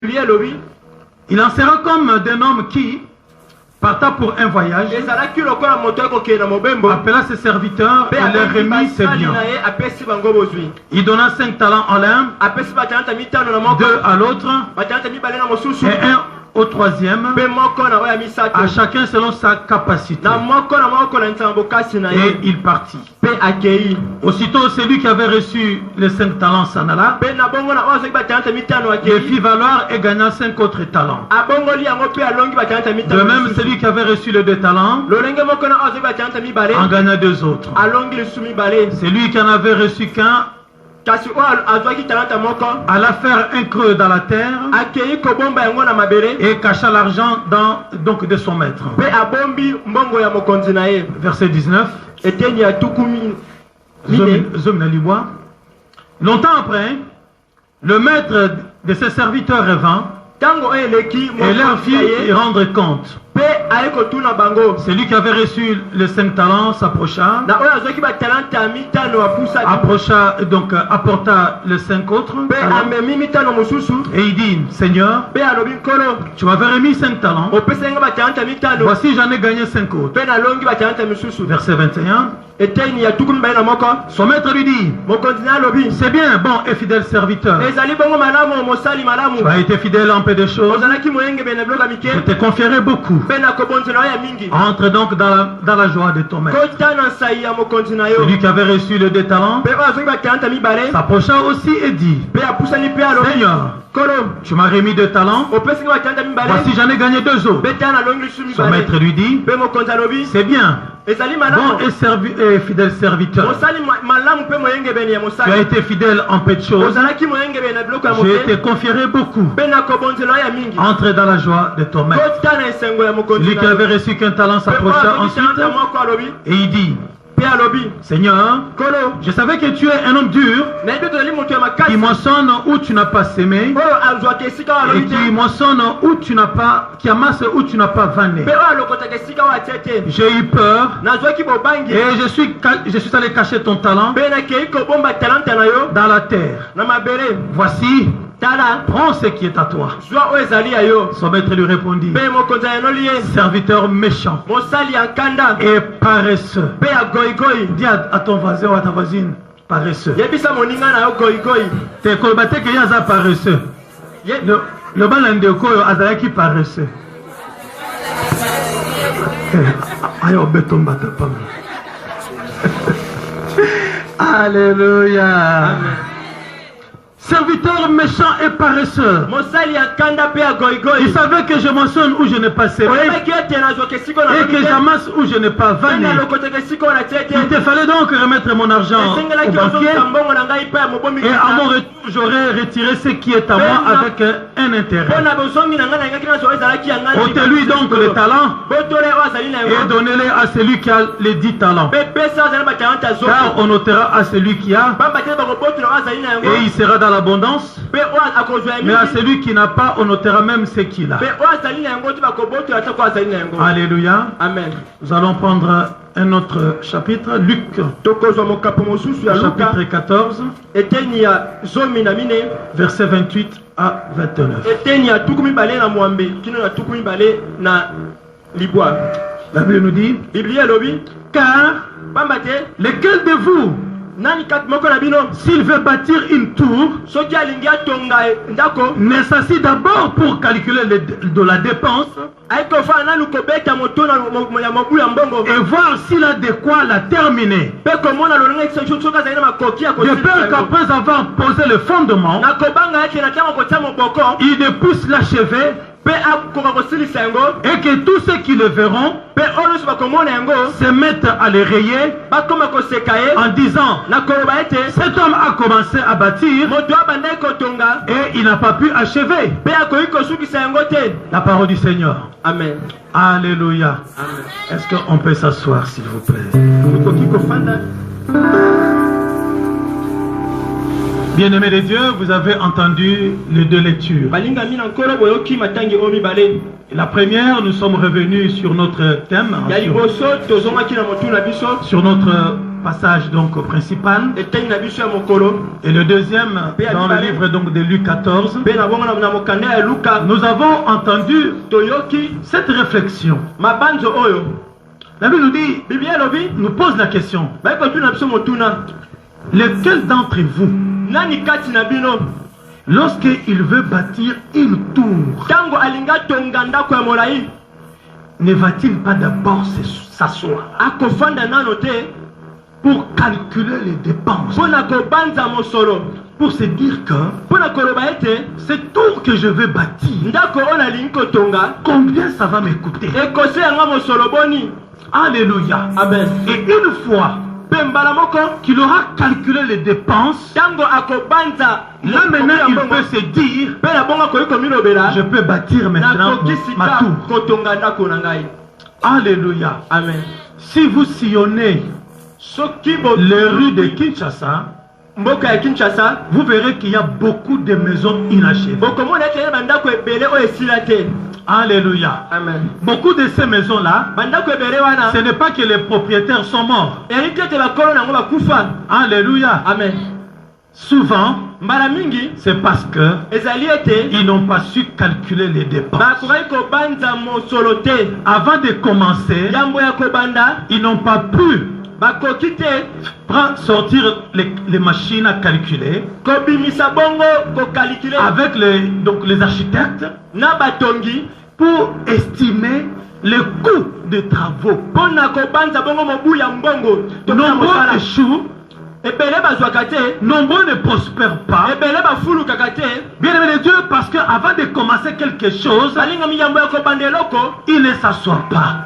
Il en sera comme d'un homme qui, partant pour un voyage, appela ses serviteurs et leur remit ses biens. Il donna 5 talents en l'un, 2 à l'autre, et 1 au troisième, à chacun selon sa capacité. Et il partit. Aussitôt, celui qui avait reçu les 5 talents s'en alla, et fit valoir et gagna 5 autres talents. De même, celui qui avait reçu les 2 talents en gagna 2 autres. Celui qui en avait reçu qu'un alla faire un creux dans la terre et cacha l'argent donc de son maître. Verset 19. Longtemps après, le maître de ses serviteurs revint et leur fit rendre compte. Celui qui avait reçu les 5 talents s'approcha, apporta les 5 autres talents, et il dit: Seigneur, tu m'avais remis 5 talents, voici j'en ai gagné 5 autres. Verset 21. Son maître lui dit: c'est bien, bon et fidèle serviteur, tu as été fidèle en peu de choses, je t'ai conféré beaucoup. Entre donc dans la joie de ton maître. Celui qui avait reçu les 2 talents s'approcha aussi et dit: Seigneur, tu m'as remis 2 talents, voici j'en ai gagné 2 autres. Son maître lui dit: c'est bien, bon et fidèle serviteur, tu as été fidèle en peu de choses, j'ai été conféré beaucoup. Entre dans la joie de ton maître. Celui qui avait reçu qu'un talent s'approcha ensuite et il dit: Seigneur, je savais que tu es un homme dur, qui moissonne où tu n'as pas semé, et qui moissonne où tu n'as pas, qui amasse où tu n'as pas vanné. J'ai eu peur et je suis allé cacher ton talent dans la terre. Voici, prends ce qui est à toi. Son maître lui répondit: serviteur méchant et paresseux. Dis à ton voisin ou à ta voisine: paresseux. T'es colbaté que yaza paresseux. Le balande de koyo azalaki paresseux. Ayo betomba tapam. Alléluia. Serviteur méchant et paresseux. Il savait que je mentionne où je n'ai pas semé et que j'amasse où je n'ai pas vanné. Il te fallait donc remettre mon argent au banquier et à mon retour j'aurais retiré ce qui est à moi avec un intérêt. Ôtez-lui donc le talent et donnez-les à celui qui a les 10 talents. Car on ôtera à celui qui a et il sera dans l'abondance, mais à celui qui n'a pas, on ôtera même ce qu'il a. Alléluia. Amen. Nous allons prendre un autre chapitre, Luc, chapitre 14, verset 28 à 29. La Bible nous dit: car lequel de vous, s'il veut bâtir une tour, ne s'assit d'abord pour calculer de la dépense et voir s'il a de quoi la terminer. De peur qu'après avoir posé le fondement, il ne puisse l'achever, et que tous ceux qui le verront se mettent à les rayer en disant: cet homme a commencé à bâtir et il n'a pas pu achever. La parole du Seigneur. Amen. Alléluia. Est-ce qu'on peut s'asseoir, s'il vous plaît? Bien-aimés de Dieu, vous avez entendu les 2 lectures. La première, nous sommes revenus sur notre thème, sur notre passage donc principal. Et le deuxième dans le livre donc de Luc 14. Nous avons entendu cette réflexion. La Bible nous dit, nous pose la question. Lequel d'entre vous, lorsqu'il veut bâtir une tour, ne va-t-il pas d'abord s'asseoir pour calculer les dépenses, pour se dire que cette tour que je vais bâtir, combien ça va m'écouter? Alléluia. Amen. Et une fois qu'il aura calculé les dépenses, là maintenant il peut se dire, je peux bâtir maintenant ma tour. Alléluia. Amen. Si vous sillonnez les rues de Kinshasa, vous verrez qu'il y a beaucoup de maisons inachevées. Alléluia. Amen. Beaucoup de ces maisons-là, ce n'est pas que les propriétaires sont morts. Alléluia. Amen. Souvent, c'est parce que ils n'ont pas su calculer les dépenses. Avant de commencer, ils n'ont pas pu sortir les machines à calculer avec les architectes pour estimer le coût des travaux. Nombreux échouent, nombreux ne prospèrent pas. Bien aimé de Dieu, parce qu'avant de commencer quelque chose, il ne s'assoit pas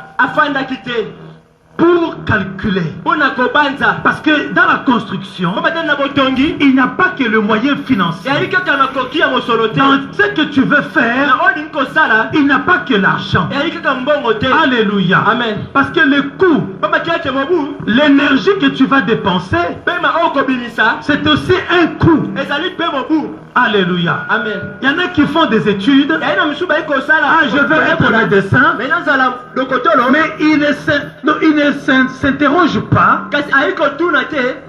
pour calculer. Parce que dans la construction, il n'y a pas que le moyen financier. Dans ce que tu veux faire, il n'y a pas que l'argent. Alléluia. Amen. Parce que le coût, l'énergie que tu vas dépenser, c'est aussi un coût. Alléluia. Amen. Il y en a qui font des études. Je veux être médecin. Mais il ne s'interroge pas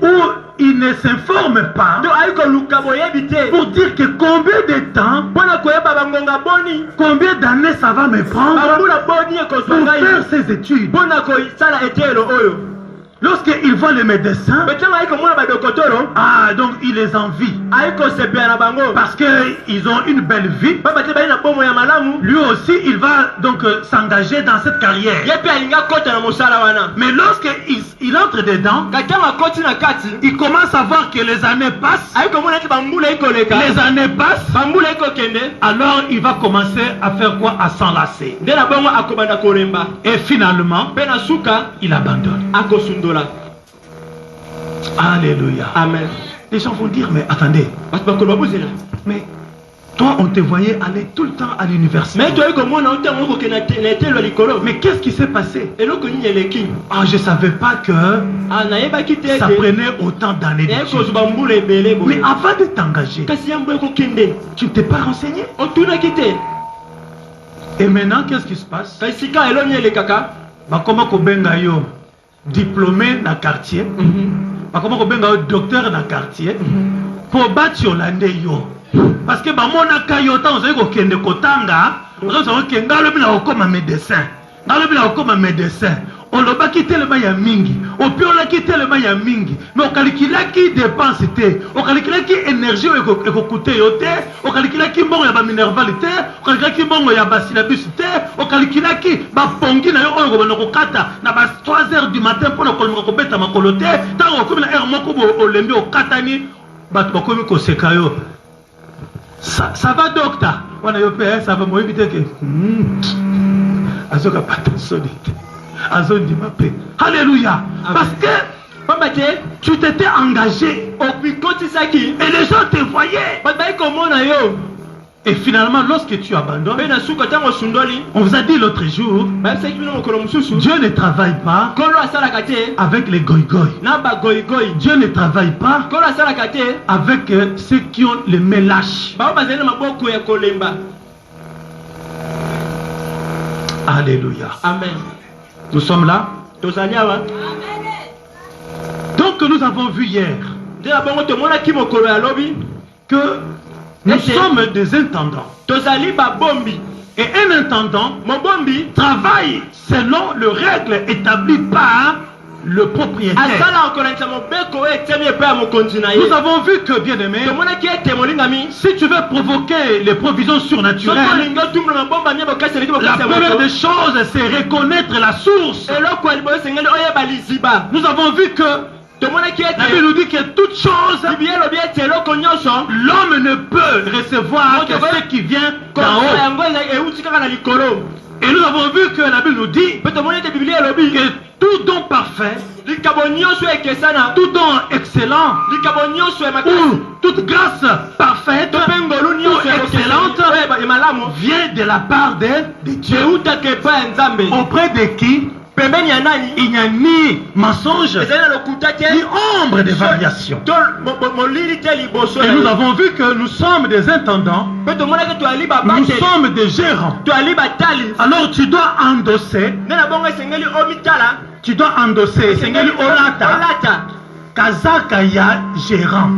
ou il ne s'informe pas pour dire que combien de temps, combien d'années ça va me prendre pour faire ces études. Lorsqu'ils voient les médecins, donc il les envie. Parce qu'ils ont une belle vie. Lui aussi, il va donc s'engager dans cette carrière. Mais lorsqu'il entre dedans, il commence à voir que les années passent. Les années passent. Alors il va commencer à faire quoi? À s'enlacer. Et finalement, il abandonne. Alléluia. Amen. Les gens vont dire, mais attendez. Mais toi, on te voyait aller tout le temps à l'université. Mais qu'est-ce qui s'est passé? Je ne savais pas que ça prenait autant d'années d'études. Mais avant de t'engager, tu ne t'es pas renseigné. Et maintenant, qu'est-ce qui se passe? Comment diplômé dans le quartier, comment docteur dans le quartier, pour battre Yolande yo. Parce que mon akayota, on sait qu'on est kotanga, on sait qu'on est médecin. Comme un médecin, on l'a quitté le maya mingi, on peut la quitter le maya mingi, mais on calcule qui dépense, on calcule qui énergie écoute, on calcule qui bon y'a minervalité, on calcule qui bon y'a syllabusité, on calcule qui ba pongi na yo on kata na ba 3 h du matin pour le kolmokobeta makolote, tant on comme la air moko o lembi o katani, ba to komi ko sekayo. Ça va docteur, on a yo père, ça va moi éviter que azoka pata solide. Alléluia. Parce que tu t'étais engagé et les gens te voyaient. Et finalement, lorsque tu abandonnes, on vous a dit l'autre jour, Dieu ne travaille pas avec les goy-goy. Dieu ne travaille pas avec ceux qui ont les mélaches. Alléluia. Amen. Nous sommes là. Donc Donc nous avons vu hier que nous sommes des intendants. Et un intendant travaille selon les règles établies par le propriétaire. Nous avons vu que, bien aimé, si tu veux provoquer les provisions surnaturelles, la première des choses, c'est reconnaître la source. Nous avons vu que la Bible nous dit que toute chose, l'homme ne peut recevoir que ce qui vient d'en haut. Et nous avons vu que la Bible nous dit que tout don parfait, tout don excellent, ou toute grâce parfaite ou excellente vient de la part de Dieu. Auprès de qui il n'y a ni mensonge, ni ombre de variation. Et nous avons vu que nous sommes des intendants, nous sommes des gérants. Alors tu dois endosser, Seigneur Olata, Kazakaya gérant.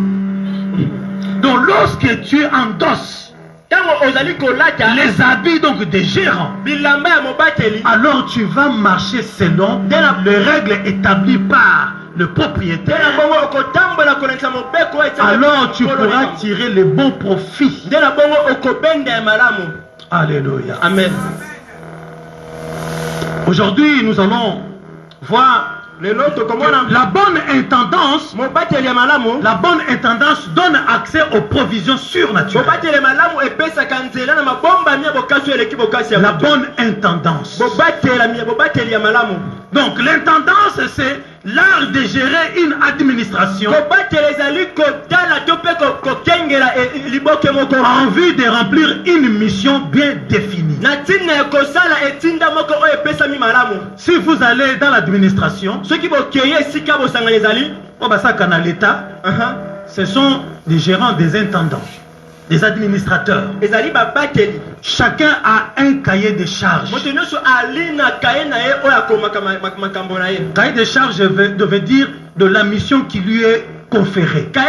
Donc lorsque tu endosses les habits donc des gérants, alors tu vas marcher selon les règles établies par le propriétaire. Alors tu pourras tirer les bons profits. Alléluia. Amen. Aujourd'hui nous allons voir la bonne intendance. La bonne intendance donne accès aux provisions surnaturelles. La bonne intendance. Donc l'intendance, c'est l'art de gérer une administration en vue de remplir une mission bien définie. Si vous allez dans l'administration, l'État, ce sont des gérants, des intendants, des administrateurs. Chacun a un cahier de charges. Cahier de charges veut dire de la mission qui lui est conférée. Donc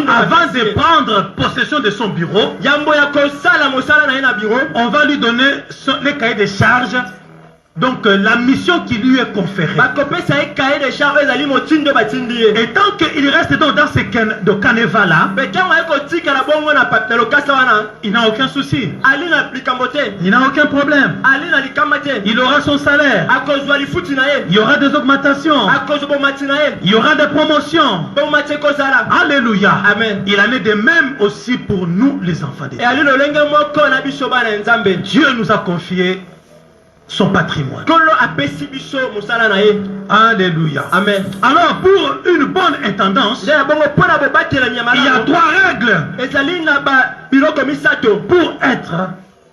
avant de prendre possession de son bureau, on va lui donner les cahiers de charges. Donc la mission qui lui est conférée. Et tant qu'il reste donc dans ce canevas-là, il n'a aucun souci. Il n'a aucun problème. Il aura son salaire. Il y aura des augmentations. Il y aura des promotions. Alléluia. Amen. Il en est de même aussi pour nous les enfants de Dieu. Dieu nous a confié son patrimoine. Alléluia. Amen. Alors pour une bonne intendance, il y a 3 règles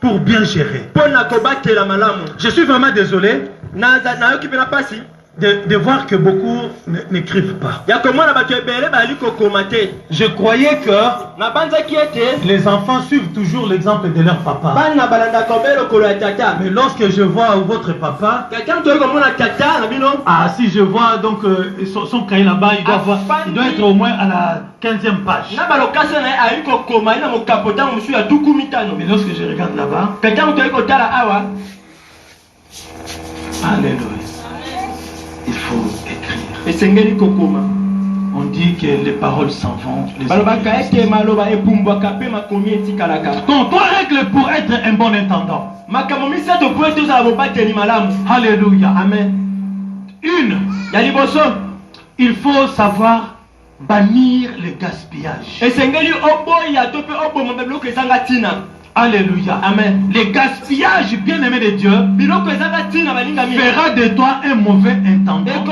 pour bien gérer. Je suis vraiment désolé de voir que beaucoup n'écrivent pas. Je croyais que les enfants suivent toujours l'exemple de leur papa. Mais lorsque je vois votre papa, si je vois donc son cahier là-bas, il doit être au moins à la 15e page. Mais lorsque je regarde là-bas, alléluia. Il faut écrire. On dit que les paroles s'en vont. Donc 3 règles pour être un bon intendant. Alléluia. Amen. 1. Il faut savoir bannir le gaspillage. Alléluia. Amen. Le gaspillage, bien aimé de Dieu, fera de toi un mauvais intendant, un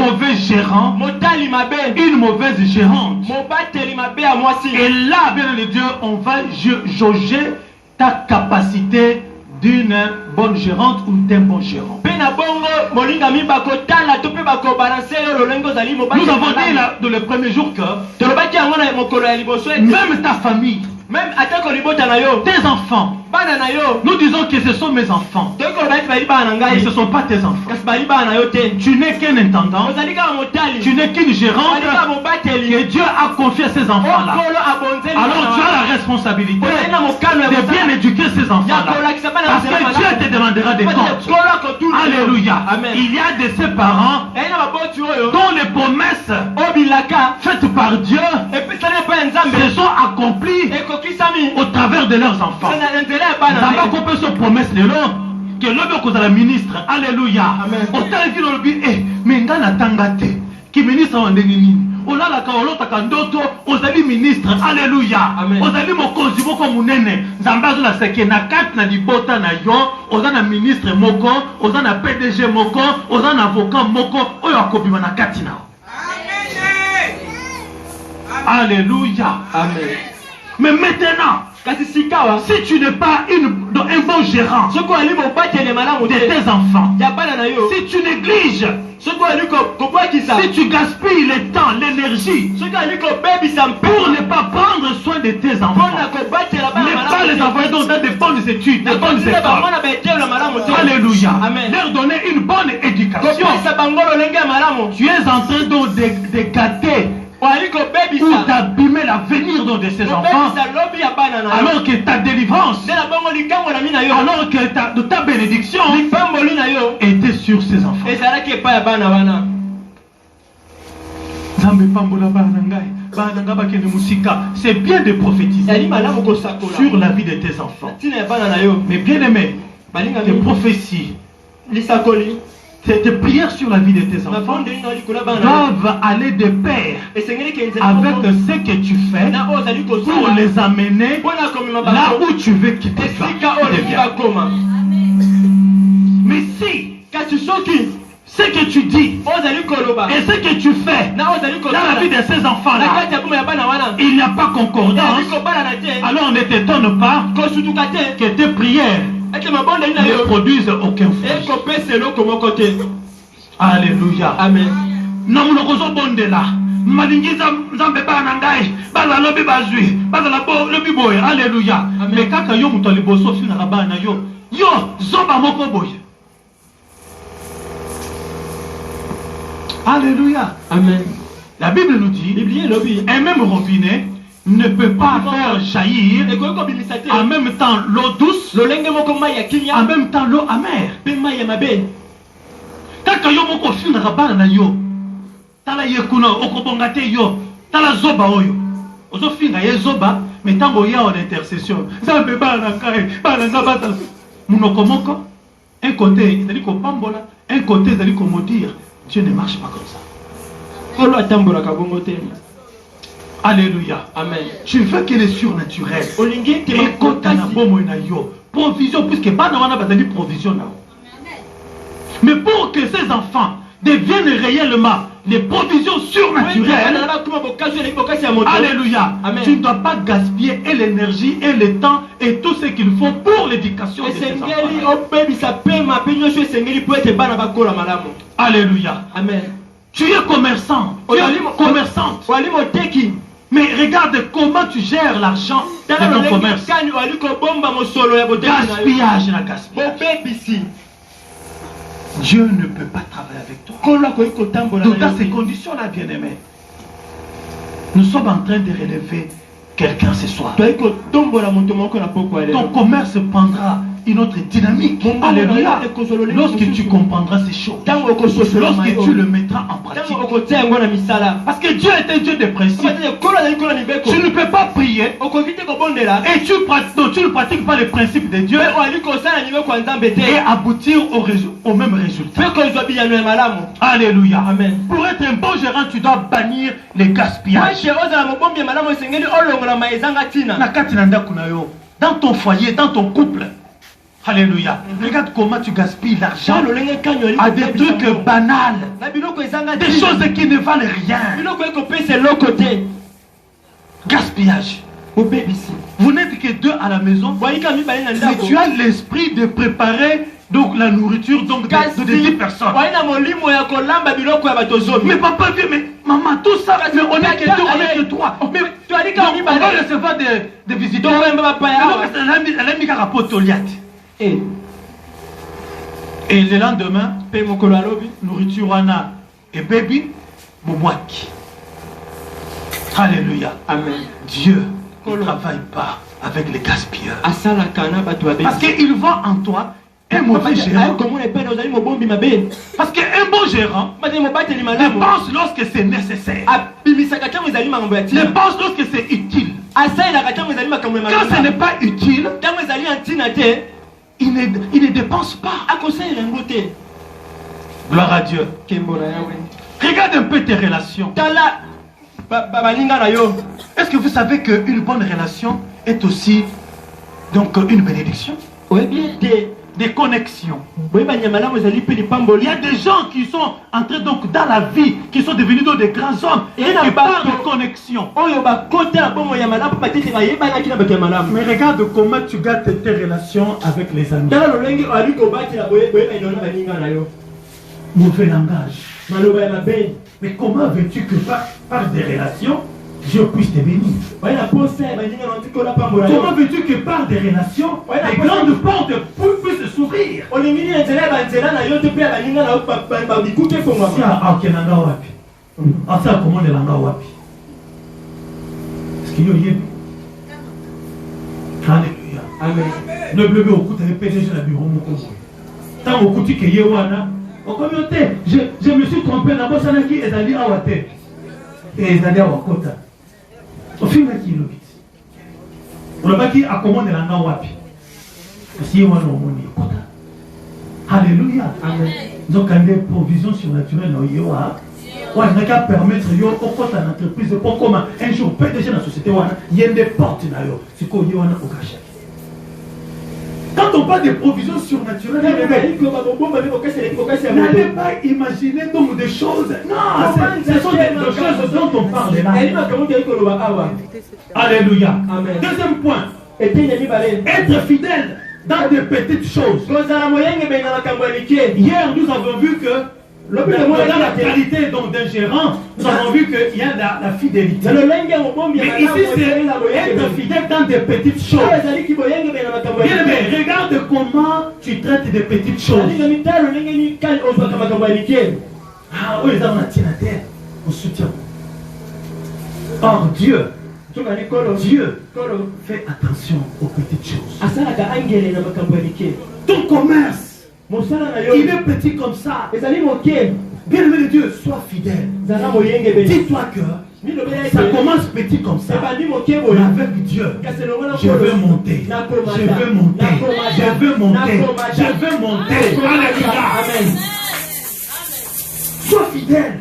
mauvais gérant, une mauvaise gérante. Et là, bien aimé de Dieu, on va jauger ta capacité d'une bonne gérante ou d'un bon gérant. Nous avons dit là, dans le premier jour que même ta famille, Même tes enfants. Nous disons que ce sont mes enfants. Et ce ne sont pas tes enfants. Tu n'es qu'un intendant. Tu n'es qu'une gérante que Dieu a confié à ces enfants-là. Alors tu as la responsabilité de bien éduquer ces enfants-là. Parce que Dieu te demandera des comptes. Alléluia. Il y a de ces parents dont les promesses faites par Dieu se sont accomplies au travers de leurs enfants. D'abord qu'on peut se promettre de l'homme que l'homme est la ministre. Alléluia. Autant qu'il a dit, mais nga na tangate qui ministre en denini. Olala ka olota ka ndoto ozali ministre. Alléluia. Ozali mokonzi moko munene. Zambazo la seke na kat na libota na yo, ozana ministre moko, ozana PDG moko, ozana avocat moko, oyo akobima na katina. Alléluia. Amen. Mais maintenant, si tu n'es pas un bon gérant de tes enfants, si tu négliges, si tu gaspilles le temps, l'énergie pour ne pas prendre soin de tes enfants, ne pas les envoyer dans des bonnes études, des bonnes écoles, alléluia, leur donner une bonne éducation, tu es en train de gâter ou d'abîmer l'avenir de ces enfants, alors que ta délivrance, alors que ta bénédiction était sur ces enfants. C'est bien de prophétiser sur la vie de tes enfants. Mais bien aimé, tes prophéties, tes prières sur la vie de tes enfants doivent aller de pair avec ce que tu fais pour les amener là où tu veux qu'ils deviennent. Mais si ce que tu dis et ce que tu fais dans la vie de ces enfants-là, il n'y a pas concordance, alors ne t'étonne pas que tes prières ne produisent aucun fruit. Alléluia. Amen. Alléluia. Mais quand alléluia. Amen. La Bible nous dit, un même robinet ne peut pas faire jaillir en même temps l'eau douce, en même temps l'eau amère. Quand yo moko finira bana na yo, tala yekuna okobongate yo, tala zoba oyo. Ozo finga ye zoba, mais tango ya en intercession. Zambe bana kai, bana ngabata. Munoko moko, un côté, c'est-à-dire qu'on pambola, un côté, c'est-à-dire qu'on maudire. Dieu ne marche pas comme ça. Alléluia. Amen. Tu veux qu'il est surnaturel. Provision, puisque pas dans provision. Mais pour que ces enfants deviennent réellement des provisions surnaturelles, alléluia, tu ne dois pas gaspiller et l'énergie et le temps et tout ce qu'il faut pour l'éducation de ces enfants. Alléluia. Amen. Tu es commerçant, tu es commerçante. Mais regarde comment tu gères l'argent de ton commerce. Gaspillage na gaspillage. Dieu ne peut pas travailler avec toi. Donc dans ces conditions-là, bien-aimé, nous sommes en train de relever quelqu'un ce soir. Ton commerce prendra une autre dynamique. Alléluia. Lorsque tu comprendras ces choses, lorsque tu le mettras en pratique. Parce que Dieu est un Dieu de principe. Tu ne peux pas prier et tu ne pratiques pas les principes de Dieu et aboutir au même résultat. Alléluia. Amen. Pour être un bon gérant, tu dois bannir les gaspillages. Dans ton foyer, dans ton couple. Alléluia. Regarde comment tu gaspilles l'argent à des trucs banals, des choses qui ne valent rien. Gaspillage. Vous n'êtes que deux à la maison, mais tu as l'esprit de préparer Donc la nourriture donc de 10 personnes. Mais papa dit, mais maman, tout ça, mais on est que deux, on est que trois. Mais on va recevoir des visiteurs. Elle a mis un rapport au liat. Et le lendemain, nourriture wana et baby, boumouaki. Alléluia. Amen. Dieu ne travaille pas avec les gaspilleurs. Parce qu'il voit en toi un mauvais gérant. Parce qu'un bon gérant dépense lorsque c'est nécessaire. Dépense lorsque c'est utile. Quand ce n'est pas utile, il ne dépense pas. Gloire à Dieu. Regarde un peu tes relations. Est-ce que vous savez qu'une bonne relation est aussi donc une bénédiction? Oui, bien. Des connexions. Il y a des gens qui sont entrés donc dans la vie, qui sont devenus donc des grands hommes et qui parlent de connexion. Mais regarde comment tu gâtes tes relations avec les amis. Mauvais langage. Mais comment veux-tu que par des relations, Dieu puisse te bénir? Comment veux-tu que par des relations, les grandes portes puissent s'ouvrir? Alléluia. Amen. Le bleu au coup de PDG la bureau mon coach. Tant au coup que yewana. En communauté, je me suis trompé dans la salle qui est allé à Wate. Et est allé à Wakota. Au final qui le dit. On n'a pas qui accommode la langue wapi. Si on a moni kota. Alléluia. Amen. Donc quand des provisions surnaturelles no yoa. On n'a qu'à permettre yo au côté de l'entreprise pour comment un jour PDG dans la société wana, il y a des portes là yo. C'est quoi yo wana au caché. Quand on parle de provisions surnaturelles, n'allez pas imaginer donc des choses. Non, ce sont des choses dont on parle là. Alléluia. Amen. Deuxième point. Être fidèle dans des petites choses. Hier, nous avons vu que dans la qualité d'un gérant, nous avons vu qu'il y a la fidélité. Mais ici, c'est être fidèle dans des petites choses. Bien, mais regarde comment tu traites des petites choses. Ah oui, on soutient. Or, Dieu fait attention aux petites choses. Ton commerce, il est petit comme ça. Bien-aimé de Dieu, sois fidèle. Dis-toi que ça commence petit comme ça. Avec Dieu, je veux monter. Je veux monter. Je veux monter. Je veux monter. Alléluia. Amen. Sois fidèle.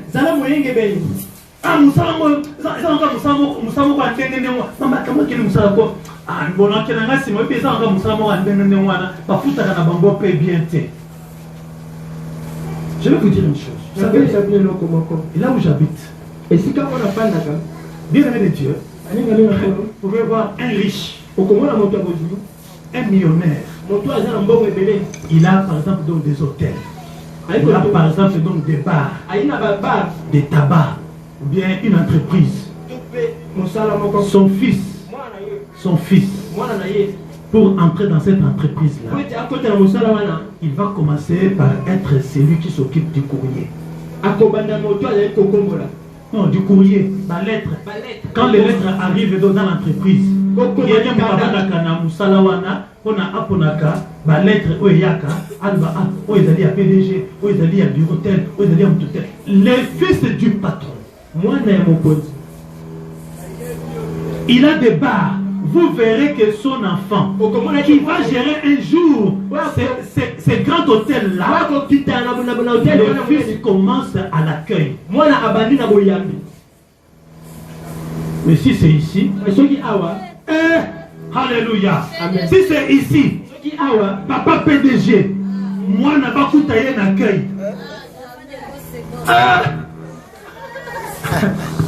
Ah, je vais vous dire une chose. Vous savez, là où j'habite, bien aimé de Dieu, vous pouvez voir un riche, un millionnaire. Il a par exemple donc des hôtels. Il a par exemple donc des bars, des tabacs, ou bien une entreprise. Son fils, pour entrer dans cette entreprise-là, il va commencer par être celui qui s'occupe du courrier. Non, du courrier, la lettre. Quand les lettres arrivent dans l'entreprise, il y a la lettre PDG, les fils du patron. Il a des bars. Vous verrez que son enfant qui va gérer un jour ces grands hôtels-là, le fils commence à l'accueil. Mais si c'est ici, alléluia. Si c'est ici, papa PDG, moi n'a pas coûté un accueil.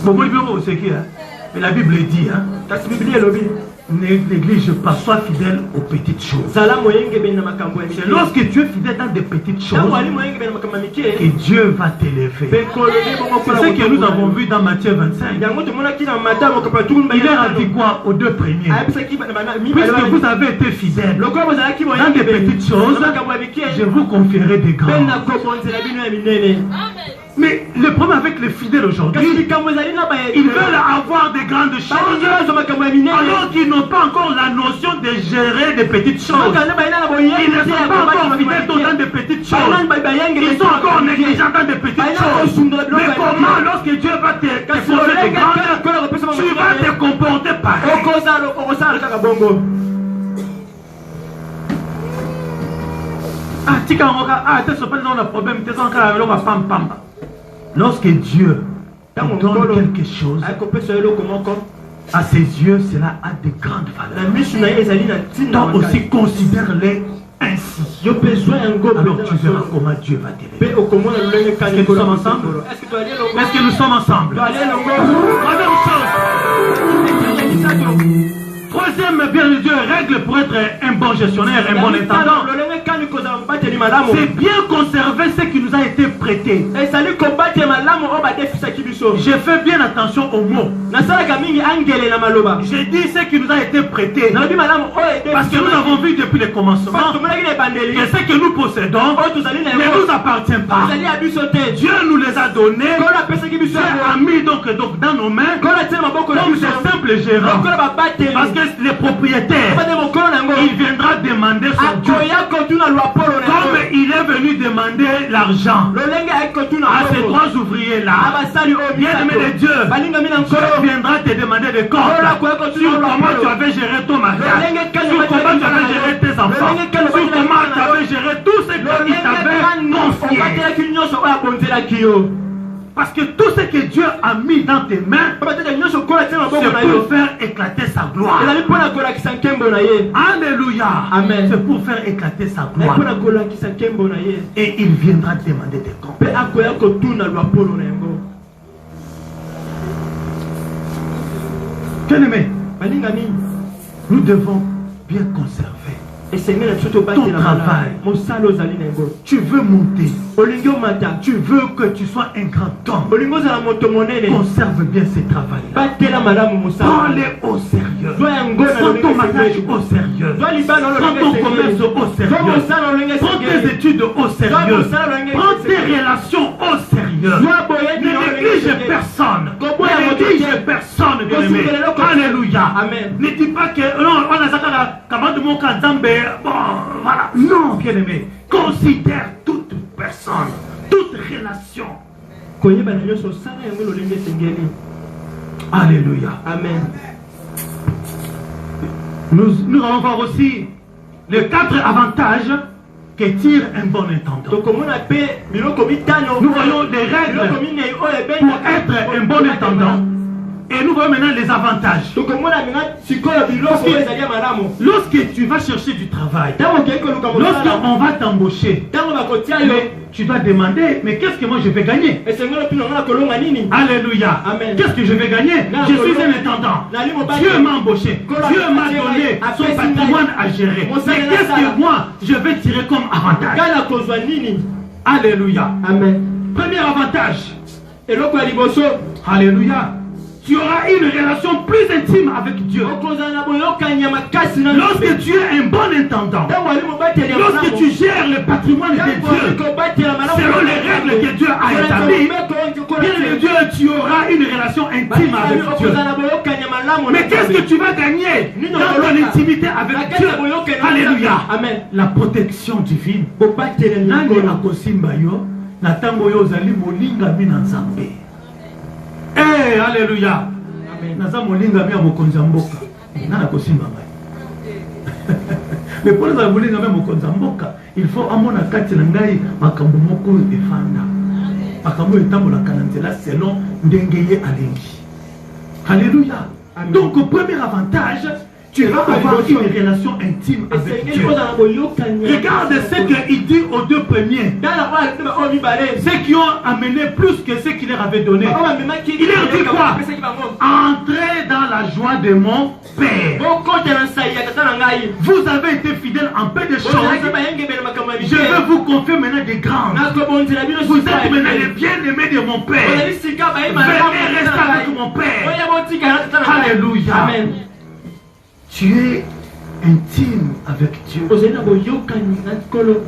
Bon, moi, c'est qui, mais la Bible dit, hein. néglige pas, sois fidèle aux petites choses. C'est lorsque tu es fidèle dans des petites choses que Dieu va t'élever. C'est ce que nous avons vu dans Matthieu 25. Il leur a dit quoi aux deux premiers? Puisque vous avez été fidèles dans des petites choses, je vous confierai des grandes. Mais le problème avec les fidèles aujourd'hui, ils veulent avoir des grandes choses alors qu'ils n'ont pas encore la notion de gérer des petites choses. Ils ne sont pas encore fidèles dans des petites choses. Ils sont encore négligents dans des petites choses. Mais comment, lorsque Dieu va te poser des grandes, tu vas te comporter pareil? Lorsque Dieu donne quelque chose, à ses yeux, cela a de grandes valeurs. Donc aussi considère-les ainsi. Alors tu verras comment Dieu va t'aider. Est-ce que nous sommes ensemble? Est-ce que nous sommes ensemble? Troisième chose. Troisième, bien de Dieu, règle pour être un bon gestionnaire, un bon intendant. C'est bien conserver ce qui nous a été prêté. J'ai fait bien attention aux mots. J'ai dit ce qui nous a été prêté. Parce que nous avons vu depuis le commencement que ce que nous possédons ne nous appartient pas. Dieu nous les a donnés. Dieu a mis donc dans nos mains comme des simples gérants. Parce que les propriétaires, il viendra demander son Dieu. Comme il est venu demander l'argent à ces trois ouvriers-là, bien-aimé de Dieu, Dieu viendra te demander des comptes sur comment tu avais géré ton mariage, sur comment tu avais géré tes enfants, sur comment tu avais géré tout ce qu'il t'avait confié. Parce que tout ce que Dieu a mis dans tes mains, c'est pour faire éclater sa gloire. Alléluia. Amen. C'est pour faire éclater sa gloire. Et il viendra demander des comptes. Bien-aimé, nous devons bien conserver ton travail. Tu veux monter. Tu veux que tu sois un grand homme. Conserve bien ce travail. Prends-les au sérieux. Prends ton mariage au sérieux. Prends ton commerce au sérieux. Prends tes études au sérieux. Prends tes relations au sérieux. Ne néglige personne. Ne néglige personne, bien-aimé. Alléluia. Ne dis pas que non, on a ça comment de mon canzambe. Bon, voilà. Non, bien-aimé. Considère toute personne, toute relation. Alléluia. Amen. Nous allons voir aussi les 4 avantages que tire un bon intendant. Nous voyons des règles pour être un bon intendant. Et nous voyons maintenant les avantages. Lorsque tu vas chercher du travail, lorsqu'on va t'embaucher, tu dois demander, mais qu'est-ce que moi je vais gagner? Alléluia. Qu'est-ce que je vais gagner? Je suis un intendant. Dieu m'a embauché. Dieu m'a donné son patrimoine à gérer. Mais qu'est-ce que moi je vais tirer comme avantage? Alléluia. Amen. Premier avantage. Alléluia. Tu auras une relation plus intime avec Dieu. Lorsque tu es un bon intendant, lorsque tu gères le patrimoine de Dieu, selon les règles que Dieu a établies, bien Dieu, tu auras une relation intime avec Dieu. Mais qu'est-ce que tu vas gagner dans ton intimité avec Dieu? Alléluia. Amen. La protection divine. Eh, alléluia. Naza molinga mi amokonza mboka. Nana kosimba ngai. Mais pour les molinga mi amokonza mboka, il faut amona kati na ngai makambo moko efanda. Makambo etambola kananzela selon ndenge ye alengi. Alléluia. Donc premier avantage, tu vas avoir une relation intime avec Dieu. Regarde ce qu'il dit aux deux premiers. Ceux qui ont amené plus que ce qu'il leur avait donné. Il leur dit quoi? Entrez dans la joie de mon Père. Vous avez été fidèles en peu de choses. Je vais vous confier maintenant des grandes. Vous êtes maintenant les bien-aimés de mon Père. Venez rester avec mon Père. Alléluia. Amen. Tu es intime avec Dieu.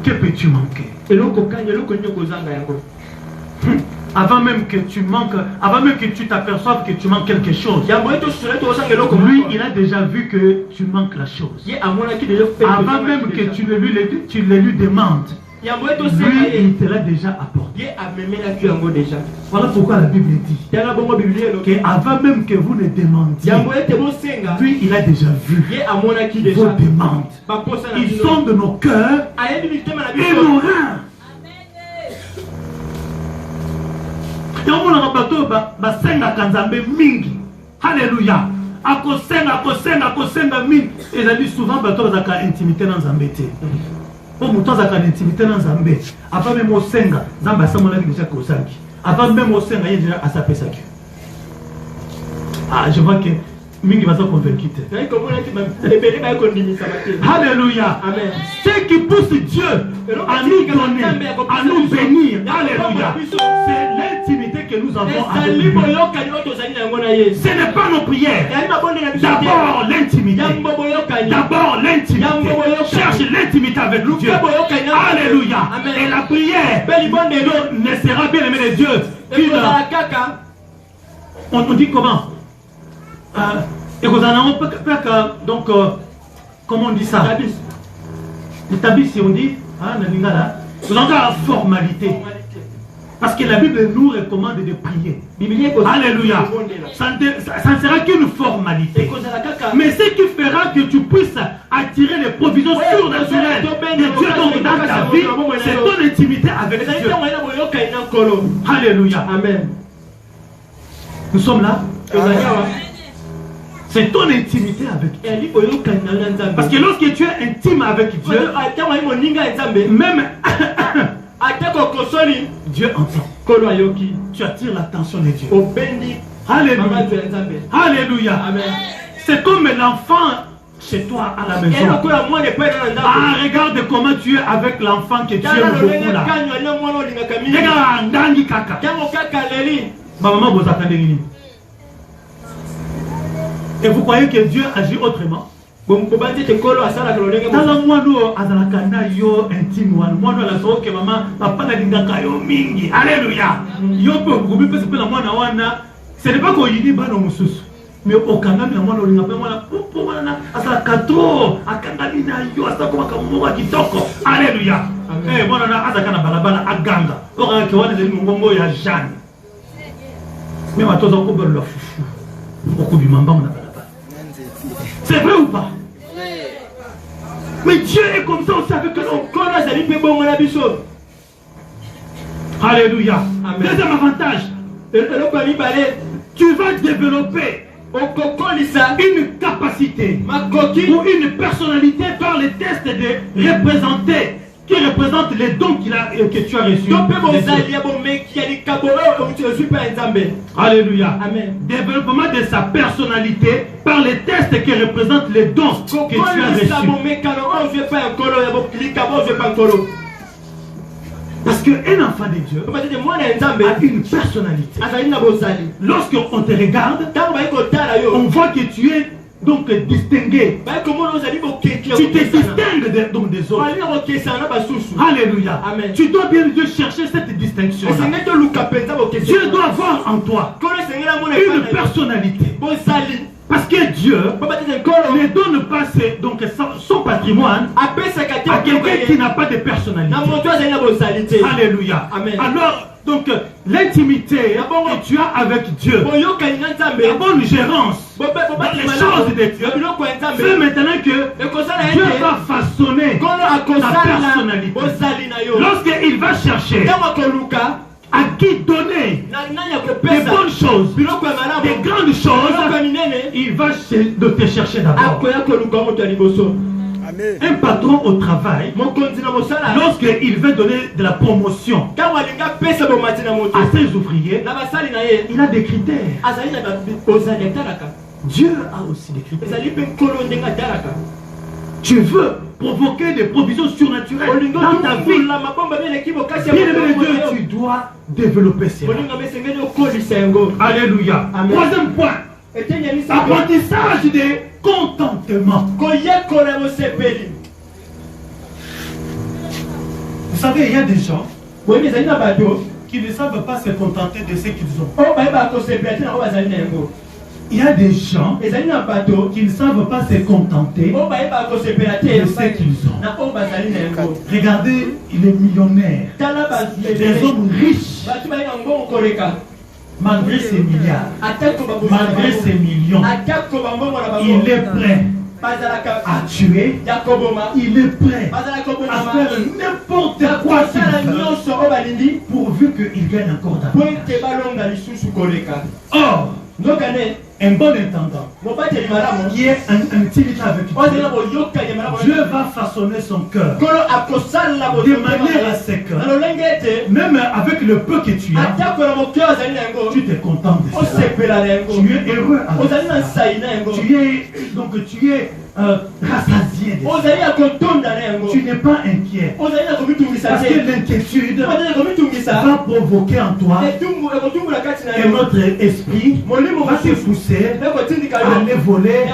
Que peux-tu manquer? Avant même que tu manques, avant même que tu t'aperçoives que tu manques quelque chose, lui, il a déjà vu que tu manques la chose. Avant même que tu le lui demandes, lui, il te l'a déjà apporté. Voilà pourquoi la Bible dit qu'avant même que vous ne demandiez, lui, il a déjà vu vos demandes. Ils sont de nos cœurs et nos reins. Alléluia. Akosenga mingi. Et ça dit souvent bato bazaka intimité dans Zambété. Pour muto zaka intimité dans Zambé. Avant même osenga, Zamba samola déjà kosangi. Avant même osenga, il déjà asapesaki. Ah, je vois que mingi va se convaincre. Alléluia. Amen. Ce qui pousse Dieu à nous donner, à nous bénir, alléluia, c'est l'intimité que nous avons avec lui. Ce n'est pas nos prières. D'abord l'intimité. D'abord l'intimité. Cherche l'intimité avec Dieu. Alléluia. Et la prière ne sera bien aimée de Dieu. On dit comment? Et vous en avez donc, comment on dit ça? Le tabis, si on dit, vous en avez la formalité. Parce que la Bible nous recommande de prier. Alléluia. Ça ne sera qu'une formalité. Mais ce qui fera que tu puisses attirer les provisions surnaturelles de Dieu dans ta vie, c'est ton intimité avec Dieu. Alléluia. Amen. Nous sommes là. C'est ton intimité avec Dieu. Parce que lorsque tu es intime avec Dieu, même Dieu entend. Tu attires l'attention de Dieu. Alléluia. Alléluia. C'est comme l'enfant chez toi à la maison. Ah, regarde comment tu es avec l'enfant que tu aimes beaucoup là. Regarde, kaka. Maman, vous attendez. Et vous croyez que Dieu agit autrement? Alléluia. Ce n'est pas qu'on dit bano mususu. Mais au Kangami, on alléluia. C'est vrai ou pas? Mais Dieu est comme ça aussi avec nous. Alléluia. Deuxième avantage, tu vas développer une capacité ou une personnalité par les tests de représenter, qui représente les dons que tu as reçus. Alléluia. Amen. Développement de sa personnalité par les tests qui représentent les dons que tu as reçus. Parce qu'un enfant de Dieu a une personnalité. Lorsqu'on te regarde, on voit que tu es donc distingué. Tu te distingues donc des autres. Alléluia. Amen. Tu dois bien Dieu chercher cette distinction. Dieu doit voir en toi une personnalité. Parce que Dieu ne donne pas son patrimoine à quelqu'un qui n'a pas de personnalité. Alléluia. Amen. Alors, donc, l'intimité que tu as avec Dieu, la bonne gérance dans les choses de Dieu, fait maintenant que Dieu va façonner ta personnalité. Lorsqu'il va chercher à qui donner des bonnes choses, des grandes choses, il va te chercher d'abord. Un patron au travail, lorsqu'il veut donner de la promotion à ses ouvriers, il a des critères. Dieu a aussi des critères. Tu veux provoquer des provisions surnaturelles dans ta vie. Bien-aimé Dieu, tu dois développer cela. Alléluia. Troisième point. Apprentissage de contentement. Vous savez, il y a des gens qui ne savent pas se contenter de ce qu'ils ont. Il y a des gens qui ne savent pas se contenter de ce qu'ils ont. Regardez les millionnaires, les hommes riches, malgré ses milliards, malgré ses millions, il est prêt à tuer, il est prêt à faire n'importe quoi qu'il veut, pourvu qu'il gagne encore d'argent. Or, un bon intendant qui est un intimité avec Dieu, Dieu va façonner son cœur de manière à ce que même avec le peu que tu as, tu te contentes de cela. Tu es heureux avec ça. Tu es rassasié de ça. Tu n'es pas inquiet. Parce que l'inquiétude va provoquer en toi et notre esprit va te pousser à aller voler, à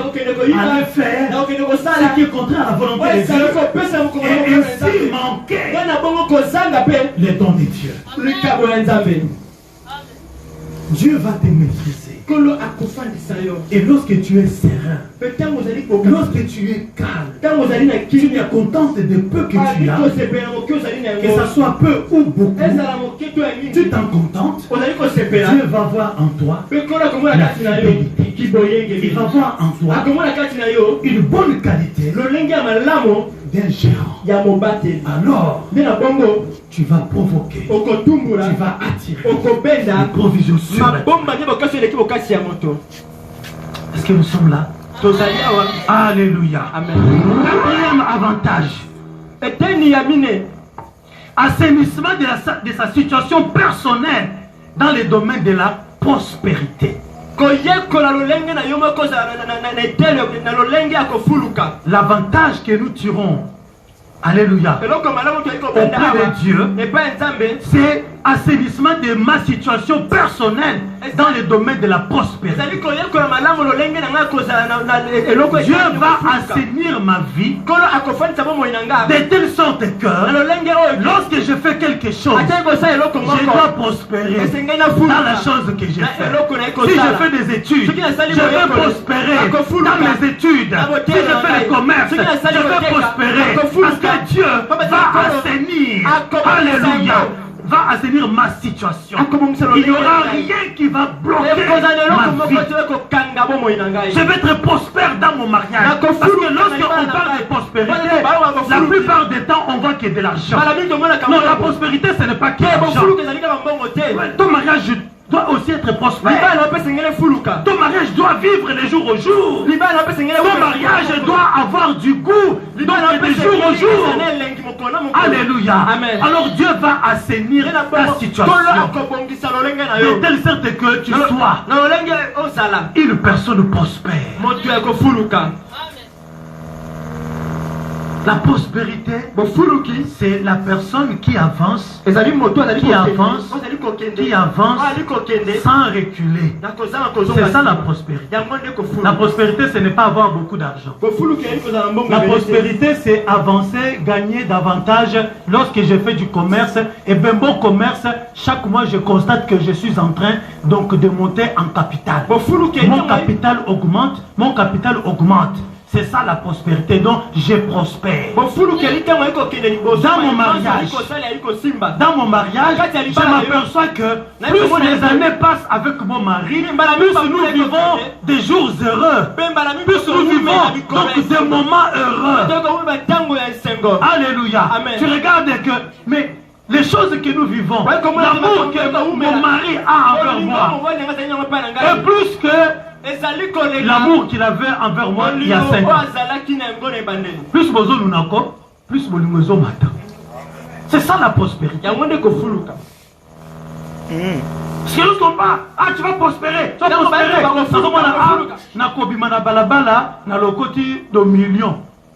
aller faire ce qui est contraire à la volonté de Dieu et ainsi manquer les dons de Dieu. Dieu va te maîtriser. Et lorsque tu es serein, lorsque tu es calme, tu te contentes de peu que tu as, que ce soit peu ou beaucoup, tu t'en contentes, Dieu va voir en toi la fidélité. Il va voir en toi une bonne qualité d'un gérant. Alors, tu vas provoquer, tu vas attirer les provisions surnaturelles. Est-ce que nous sommes là? Alléluia. Quatrième avantage, assainissement de sa situation personnelle dans les domaines de la prospérité. L'avantage que nous tirons, alléluia, auprès de Dieu, c'est assainissement de ma situation personnelle dans le domaine de la prospérité. Dieu va assainir ma vie de telle sorte que lorsque je fais quelque chose, je dois prospérer dans la chose que j'ai fait. Si je fais des études, je vais prospérer dans mes études. Si je fais le commerce, je vais prospérer parce que Dieu va assainir, alléluia, va assainir ma situation. Il n'y aura rien qui va bloquer ma vie. Je vais être prospère dans mon mariage. Parce que lorsqu'on parle de prospérité, la plupart des temps, on voit qu'il y a de l'argent. Non, la prospérité, ce n'est pas qu'il y a de l'argent. Ton mariage doit aussi être prospère. Ton mariage doit vivre de jour au jour. Ton mariage doit avoir du goût de jour au jour. Alléluia. Amen. Alors Dieu va assainir ta situation de telle sorte que tu sois une personne prospère. La prospérité, c'est la personne qui avance, sans reculer. C'est ça la prospérité. La prospérité, ce n'est pas avoir beaucoup d'argent. La prospérité, c'est avancer, gagner davantage. Lorsque je fais du commerce, et bien bon commerce, chaque mois je constate que je suis en train donc de monter en capital. Mon capital augmente, C'est ça la prospérité, donc je prospère. Dans mon mariage, je m'aperçois que plus les années passent avec mon mari, plus nous vivons des jours heureux, plus nous vivons donc des moments heureux. Alléluia. Amen. Tu regardes que, mais les choses que nous vivons, l'amour que mon mari a envers moi, est plus que l'amour qu'il avait envers moi il y a 5 ans. Plus besoin nous n'avons, plus besoin matin. C'est ça la prospérité. Parce que lorsqu'on va, tu vas prospérer, tu vas prospérer.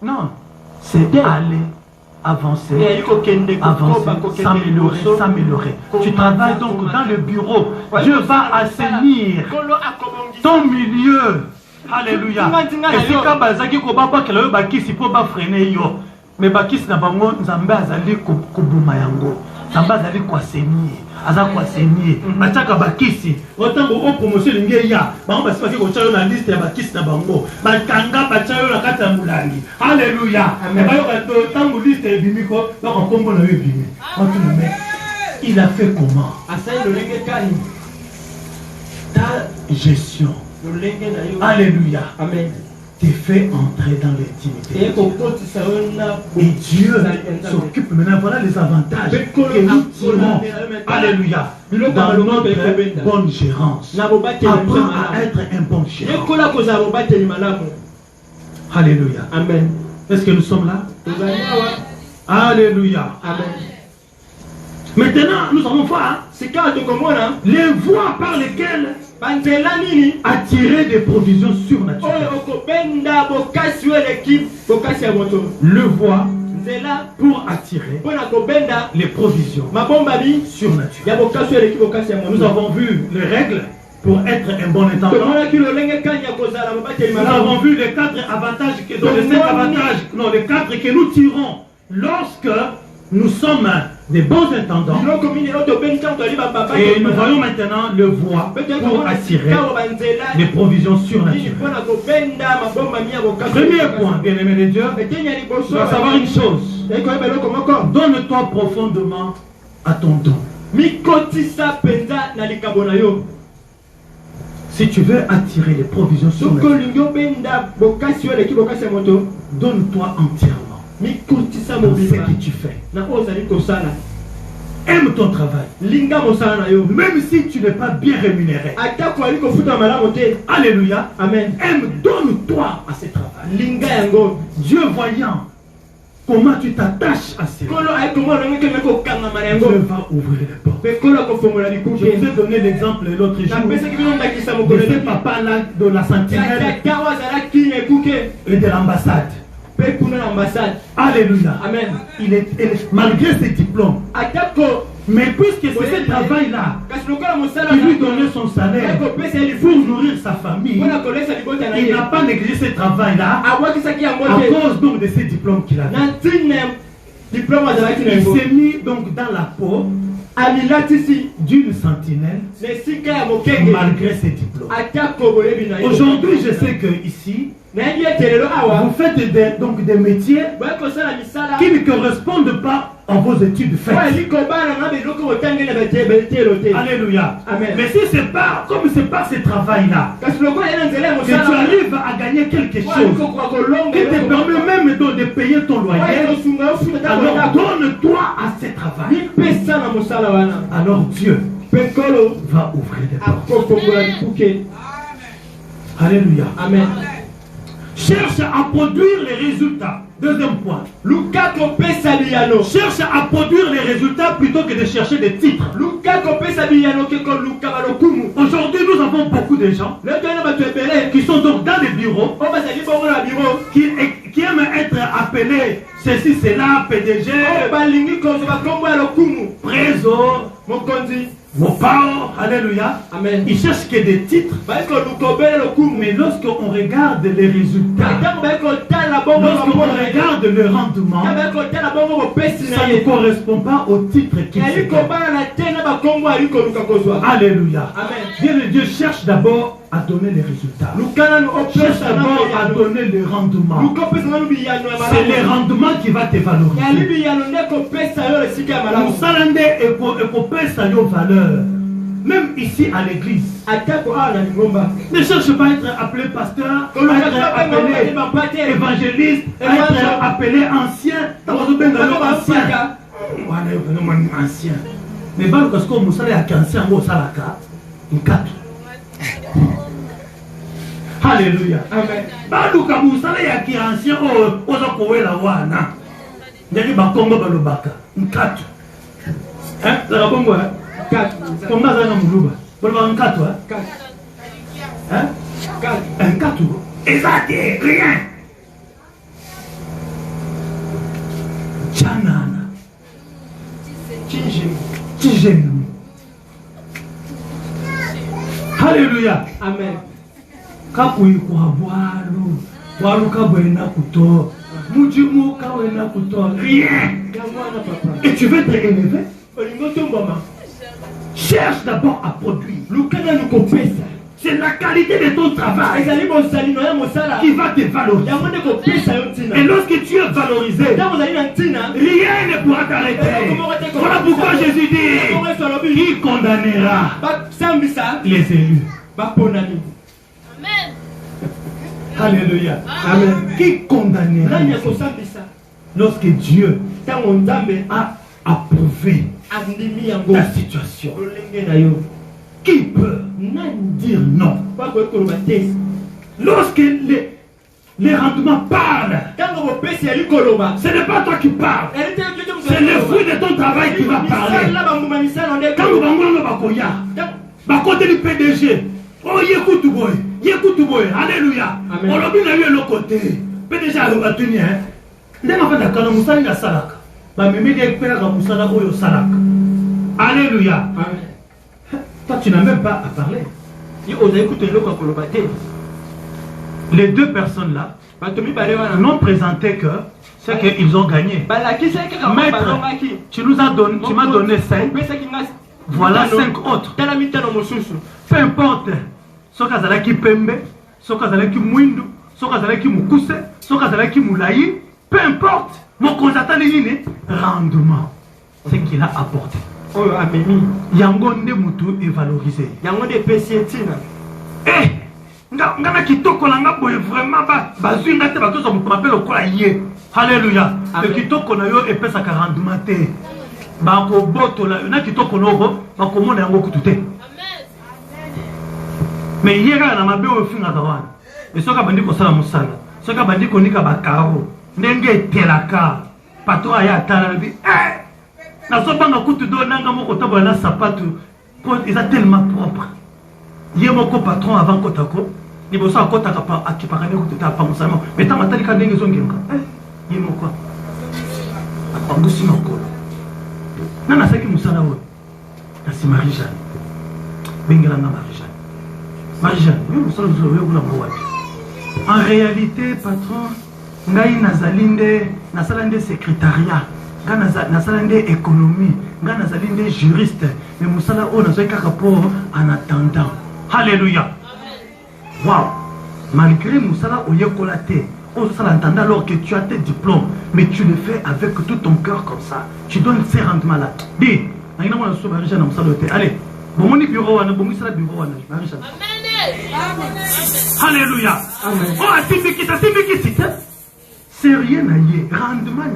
Non, c'est aller avancer, s'améliorer. Tu travailles donc dans le bureau. Dieu va assainir ton milieu. Alléluia. Et si quand bazaki ko ba bakela yo bakisi po ba freiner yo. Mais bakisi na bango nzambe azali ko buma yango. Nzambe azali ko assainir. Aza ko assainir. Bataka bakisi. Otango o promotion linge ya. Bango basi baki ko chayo na liste ya bakisi na bango. Bakanga bachayo na kata mulali. Alléluia. Mais bayo ka tango liste ya bimiko, ba ko kombo na yo bimi. Il a fait comment? Ta gestion. Alléluia. Amen. T'es fait entrer dans l'intimité. Et Dieu s'occupe maintenant. Voilà les avantages que nous tirons. Alléluia. Dans notre bonne gérance. Apprends à être un bon gérant. Alléluia. Amen. Est-ce que nous sommes là? Alléluia. Amen. Maintenant, nous allons voir les voies par lesquelles attirer des provisions surnaturelles. Le voie pour attirer les provisions surnaturelles. Nous avons vu les règles pour être un bon intendant. Nous avons vu les 4 avantages, les 4 que nous tirons lorsque nous sommes des bons intendants. Et nous voyons maintenant le voie pour attirer les provisions surnaturelles. Premier point, bien-aimé de Dieu, tu dois savoir une chose. Donne-toi profondément à ton don. Si tu veux attirer les provisions surnaturelles, donne-toi entièrement. Dans ce que tu fais. Aime ton travail. Même si tu n'es pas bien rémunéré. Alléluia. Amen. Aime, donne-toi à ce travail. Dieu voyant comment tu t'attaches à ce travail, Dieu va ouvrir les portes. Je vous ai donné l'exemple l'autre jour de ce papa-là de la sentinelle et de l'ambassade. Alléluia. Amen. Il est malgré ses diplômes. Mais puisque c'est ce travail-là qui lui donnait son salaire pour nourrir sa famille, il n'a pas négligé ce travail-là à cause donc de ses diplômes qu'il avait. Il s'est mis donc dans la peau d'une sentinelle malgré ses diplômes. Aujourd'hui, je sais que ici, vous faites donc des métiers qui ne correspondent pas à vos études faites. Alléluia. Amen. Mais si c'est pas, comme c'est pas ce travail-là, que tu arrives à gagner quelque chose qui te permet même de payer ton loyer, alors donne-toi à ce travail. Alors Dieu va ouvrir des portes. Alléluia. Amen. Cherche à produire les résultats. Deuxième point. Cherche à produire les résultats plutôt que de chercher des titres. Aujourd'hui, nous avons beaucoup de gens qui sont donc dans les bureaux, qui aiment être appelés ceci, cela, PDG, Trésor, Mopao, alléluia. Amen. Ils cherchent que des titres. Mais lorsqu'on regarde les résultats, lorsqu'on regarde le rendement, ça ne correspond pas au titre qu'ils ont. Alléluia. Bien, Dieu cherche d'abord à donner les résultats. Cherche d'abord à donner le rendement. C'est le rendement qui va te valoriser. Même ici à l'église, ne cherche pas à être appelé pasteur, à être appelé évangéliste, à être appelé ancien. Voilà. ancien. Mais parce que vous savez à 15 ans, vous savez une carte. Alléluia. Amen. Baluka musala ya kiancien oza kowela wana. Ndeki bakongo balobaka. Nkatu. Hein? Ça bongo hein? Nkatu. Konga za na muluba. Boloba nkatu hein? Nkatu. Hein? Nkatu. Nkatu. Ezate rien. Chanana. Tijemu. Alléluia. Amen. Kapui kwa bwalu walu kabwena kuto mujimu kawena kuto rien. Et tu veux te élever, cherche d'abord à produire. C'est la qualité de ton travail qui va te valoriser. Et lorsque tu es valorisé, rien ne pourra t'arrêter. Voilà pourquoi Jésus dit, qui condamnera les élus? Alléluia. Amen. Qui condamnera lorsque Dieu a approuvé ta situation? Qui peut dire non? Lorsque les rendements parlent, ce n'est pas toi qui parles, c'est le fruit de ton travail qui va parler. Quand vous allez du PDG, oh, yécoute boy, alléluia. On l'a bien eu l'autre côté. PDG a retenu, hein. Alléluia. Toi, tu n'as même pas à parler. Les deux personnes-là n'ont présenté que ce qu'ils ont gagné. Maître, tu m'as donné 5. Voilà 5 autres. Peu importe. Ce qui pembe, ce qui mouindu, ce qui moukousse, ce qui moulaï, peu importe. Mon constatant est rendement. Ce qu'il a apporté. Yango nde mutu est valorisé. Yango nde pesietina. Eh, ngana kitoko langa boye vraiment ba zwinga te ba to so rappel okola ye. Alléluia. Le kitoko na yo epesa ka rendement te. Ba ko botola na kitoko noko ba ko mona yango kutute. Mais hier na mabe o finga kawana. Esoka bandi ko sala musala. Soka bandi ko nika ba karo. Ndenge telaka. Patro aya tala bi. Nasobanga kutu do nanga moko tobo na sapatu ko eza tellement propre. Ye moko patron avant kotako, ni boso akotaka pa akipaka ne kutu ta pa musama. Mais ta matali ka ndenge zongenga. Ye moko. Apangusi moko. Nana saki musala wo. Na si Marie-Jeanne. Bengela na Marie-Jeanne. Marie-Jeanne, oui musala zo yo kula mwa. En réalité, patron, ngai nazalinde, nasalande secrétariat. Nazalinde économie, nazalinde juriste, mais musala o nazoe kaka po en attendant. Alléluia. Wow. Malgré musala o yekola te, on se en attendant alors que tu as tes diplômes, mais tu le fais avec tout ton cœur comme ça. Tu donnes ces rendements là. Dis, allez, bon mon bureau wana, bon musala bureau wana, alléluia. Oh, c'est rien à y, rendement à y.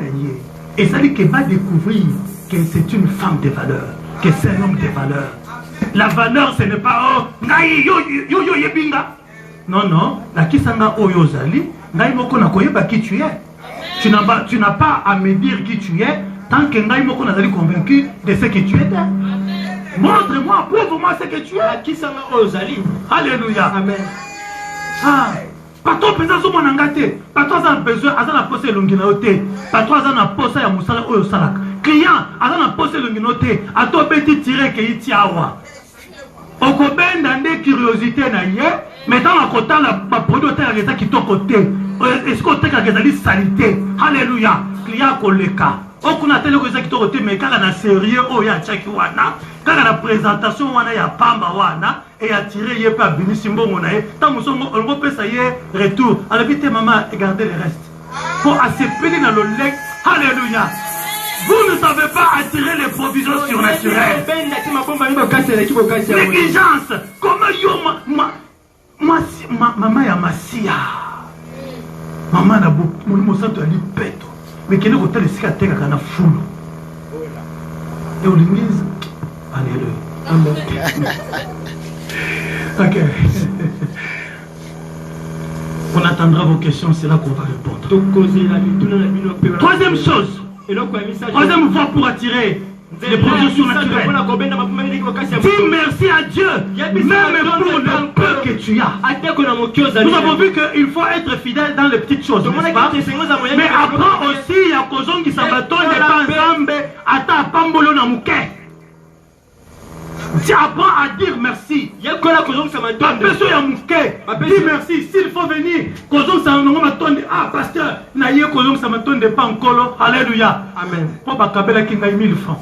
Et ça dit qu'elle va découvrir que c'est une femme de valeur, que c'est un homme de valeur. La valeur, ce n'est pas oh, yo yebinga. Non, non, la kisanga oyo zali, ngai moko na koyeba qui tu es. Tu n'as pas à me dire qui tu es tant que ngai moko nazali convaincu de ce que tu es. Montre-moi, prouve-moi ce que tu es. La kisanga oyo zali. Alléluia. Amen. Ah. Patron présent sur mon engagé. Patron a besoin, à la poste l'onginoté. Patron a la poste à Moussala ou Salak. Client, à la poste l'onginoté. À toi petit tiré qui est tiawa. Au combien d'années curiosité n'a yé, mais dans la côté la produit à qui ton côté. Est-ce qu'on t'a gagné salité? Alléluia. Client koleka. On a télé qui ton côté, mais quand on a sérieux, oh ya tchakiwana. Quand la présentation wana ya pamba wana. Et attirer yé pas Binisimbo monae. Tant que on peut ça y est retour. Alors vite maman et gardez le reste. Pour accepter dans le lait. Alléluia. Vous ne savez pas attirer les provisions surnaturelles. Négligence. Comment yo maman ya masia. Maman na beaucoup mon santo ali peto. Mais quel est le côté de cicatrice kana fulu. Et au l'église, alléluia. Amen. Ok. On attendra vos questions, c'est là qu'on va répondre. Troisième chose. Troisième voie pour attirer les projets surnaturels. Dis merci à Dieu, même pour le peu que tu as. Nous avons vu qu'il faut être fidèle dans les petites choses, n'est-ce pas? Mais apprends aussi à cause qui s'abattent des ensemble à ta pambolo na mouké. Tu apprends à dire merci. Dis merci. S'il faut venir, ah, pasteur, alléluia. Amen. Pour 1000 francs.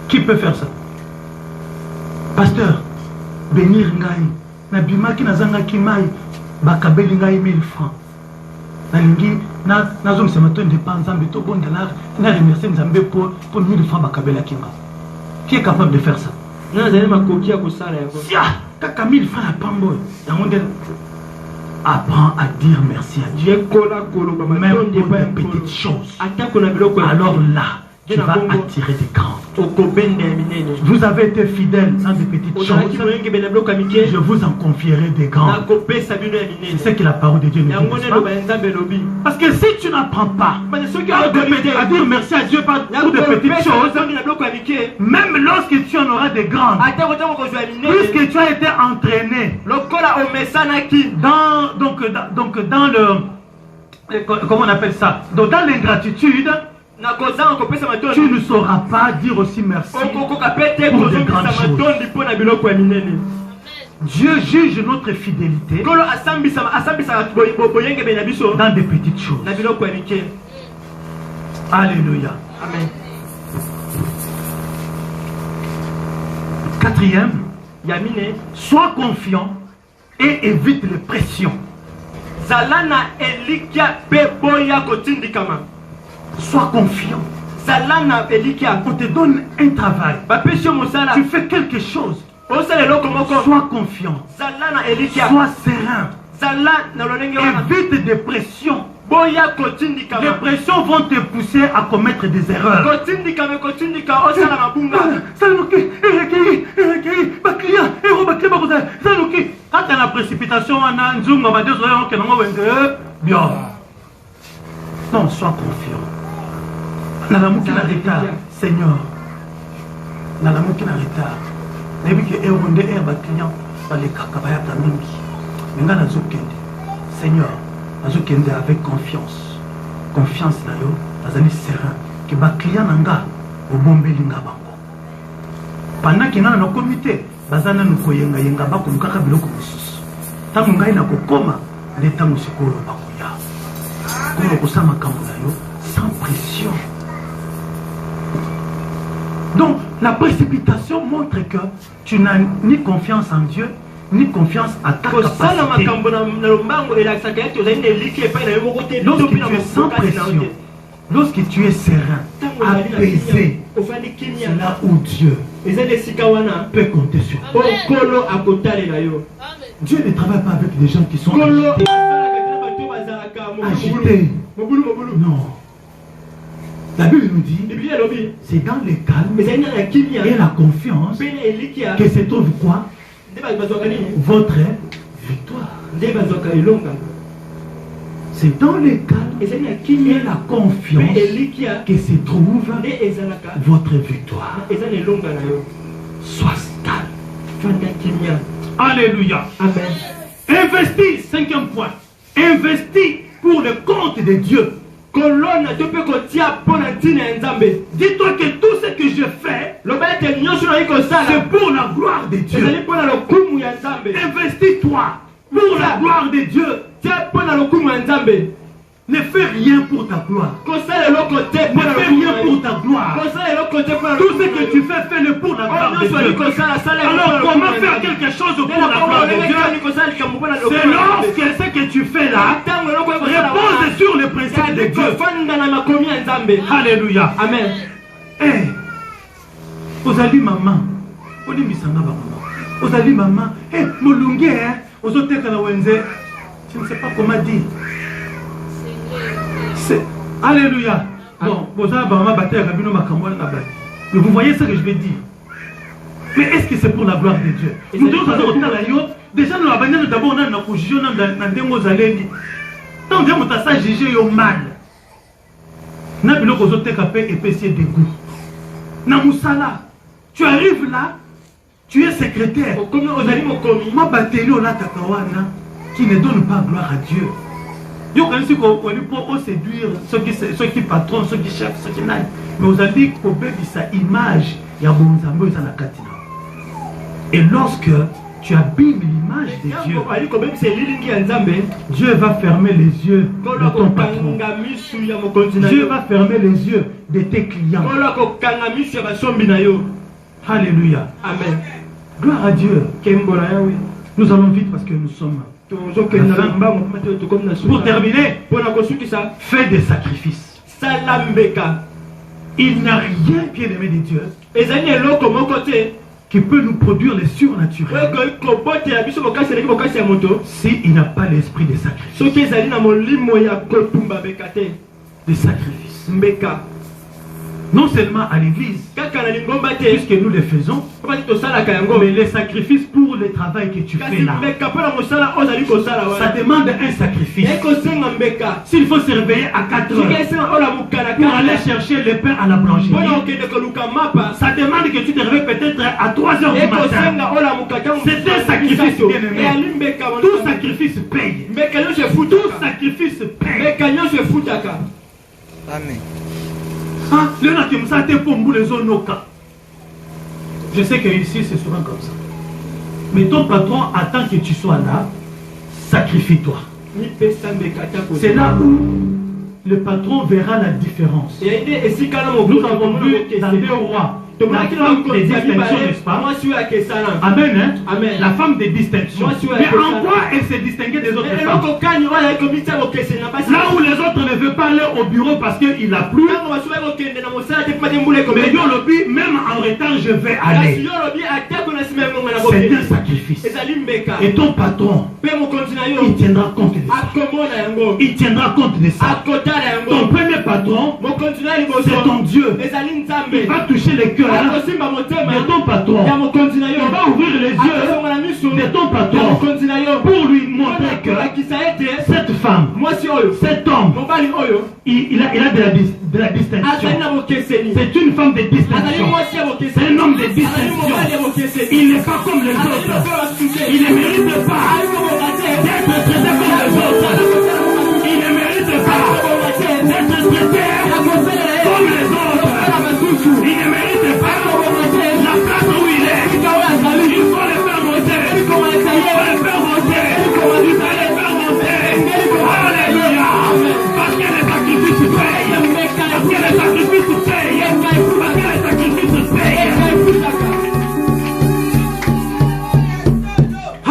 Qui peut faire ça? Pasteur, bénir ngai. Nabimaki nazanga kimai. Bakabeli ngai 1000 francs. Nalingi, nazom se maton de panzambe to bon dollar. Na remercier Nzambe pour 1000 francs bakabela kinga. Qui est capable de faire ça? Kaka 1000 francs à Pambo. Apprends à dire merci à Dieu. Même pour des petites choses. Alors là, tu vas attirer des grandes. Vous avez été fidèles dans des petites choses. Je vous en confierai des grandes. C'est ce que la parole de Dieu nous dit. Parce que si tu n'apprends pas à dire merci à Dieu pour de petites choses, même lorsque tu en auras des grandes, puisque tu as été entraîné dans le, comment on appelle ça, dans l'ingratitude, tu ne sauras pas dire aussi merci pour de grandes choses. Dieu juge notre fidélité dans des petites choses. Alléluia. Amen. Quatrième, sois confiant et évite les pressions. Sois confiant. On te donne un travail. Tu fais quelque chose. Sois confiant. Sois serein. Évite des pressions. Les pressions vont te pousser à commettre des erreurs. Quand tu as la précipitation, non, sois confiant. Nalamouki na retard, Seigneur. Nalamouki na retard. Nebi ke eronde ba client ba le kakabaya ta mingi. Nga na zokende. Seigneur, na zokende avec confiance. Confiance na yo, azali serein que ba client nanga obombeli nga bango. Pendant que nga na comité, bazana no koyenga yenga ba ko kaka biloko mosusu. Tango ngai na kokoma de tango sikolo ba koya. Comment osama kambo na yo sans pression. Donc, la précipitation montre que tu n'as ni confiance en Dieu, ni confiance à ta capacité. Lorsque tu es sans pression, lorsque tu es serein, apaisé, c'est là où Dieu peut compter sur toi. Dieu ne travaille pas avec des gens qui sont agités. Non. La Bible nous dit, c'est dans le calme et la confiance que se trouve quoi? Votre victoire. C'est dans le calme et la confiance que se trouve votre victoire. Sois calme. Alléluia. Amen. Investis, cinquième point. Investis pour le compte de Dieu. Dis-toi que tout ce que je fais, c'est pour la gloire de Dieu. Investis-toi pour la gloire de Dieu. Ne fais rien pour ta gloire. Ne fais rien pour ta gloire. Tout ce que tu fais, fais-le pour la gloire de Dieu. Alors comment faire quelque chose pour la gloire de Dieu? C'est lorsque ce que tu fais là repose sur le principe de Dieu. Alléluia. Amen. Eh, Ozali maman. Ozali maman. Eh, molunge, ozoteka na wenze. Je ne sais pas comment dire. Alléluia. Bon, vous avez maman battu avec nous, ma camoine là-bas. Mais vous voyez ce que je vais dire. Mais est-ce que c'est pour la gloire de Dieu? Nous devons faire déjà nous avons d'abord dans la position dans des zaleli. Tant que vous avez jugé au mal. Na biloko zote kapé épicier de goût. Na musala. Tu arrives là, tu es secrétaire. Ma batterie au la kakawana qui ne donne pas gloire à Dieu. Yo quand si ko pour séduire ceux qui patronnent, ceux qui chefs, ceux qui n'aillent. Mais vous avez dit ko bébi sa image ya bonzambo za na katina. Et lorsque tu abîmes l'image de Dieu, Dieu va fermer les yeux de ton patron. Dieu va fermer les yeux de tes clients. Alléluia. Amen. Gloire à Dieu. Nous allons vite parce que nous sommes. Pour terminer, fais des sacrifices. Il n'y a rien, bien-aimé de Dieu, qui peut nous produire les surnaturels s'il n'a pas l'esprit des sacrifices. Des sacrifices. Non seulement à l'église, puisque nous les faisons, mais les sacrifices pour le travail que tu fais là. Ça demande un sacrifice. S'il faut se réveiller à 4 heures pour aller chercher le pain à la boulangerie, ça demande que tu te réveilles peut-être à 3 heures du matin. C'est un sacrifice, bien-aimé. Tout sacrifice paye. Tout sacrifice paye. Amen. Je sais que ici c'est souvent comme ça. Mais ton patron attend que tu sois là. Sacrifie-toi. C'est là où le patron verra la différence. Nous avons vu dans 2 rois la femme des distinctions, n'est-ce pas? Amen, hein? Amen. La femme des distinctions. Mais en quoi elle s'est distinguée des autres femmes? Là où les autres ne veulent pas aller au bureau parce qu'il a plu. Mais yo lobby, même en retard, je vais aller. C'est un sacrifice. Et ton patron, il tiendra compte de ça. Il tiendra compte de ça. Ton premier patron, c'est ton Dieu. Il va toucher les cœurs de ton patron. Il va ouvrir les yeux de ton patron pour lui montrer que cette femme, cet homme, il a de la distinction. C'est une femme de distinction. C'est un homme de distinction. Il n'est pas comme les autres. Il ne mérite pas d'être traité comme les autres. Il ne mérite pas d'être traité comme les autres. Il ne mérite pas la place où il est. Il faut le faire monter. Il faut le faire monter. Il faut le faire monter. Alléluia. Parce que les sacrifices payent. Parce que les sacrifices payent. Parce que les sacrifices payent.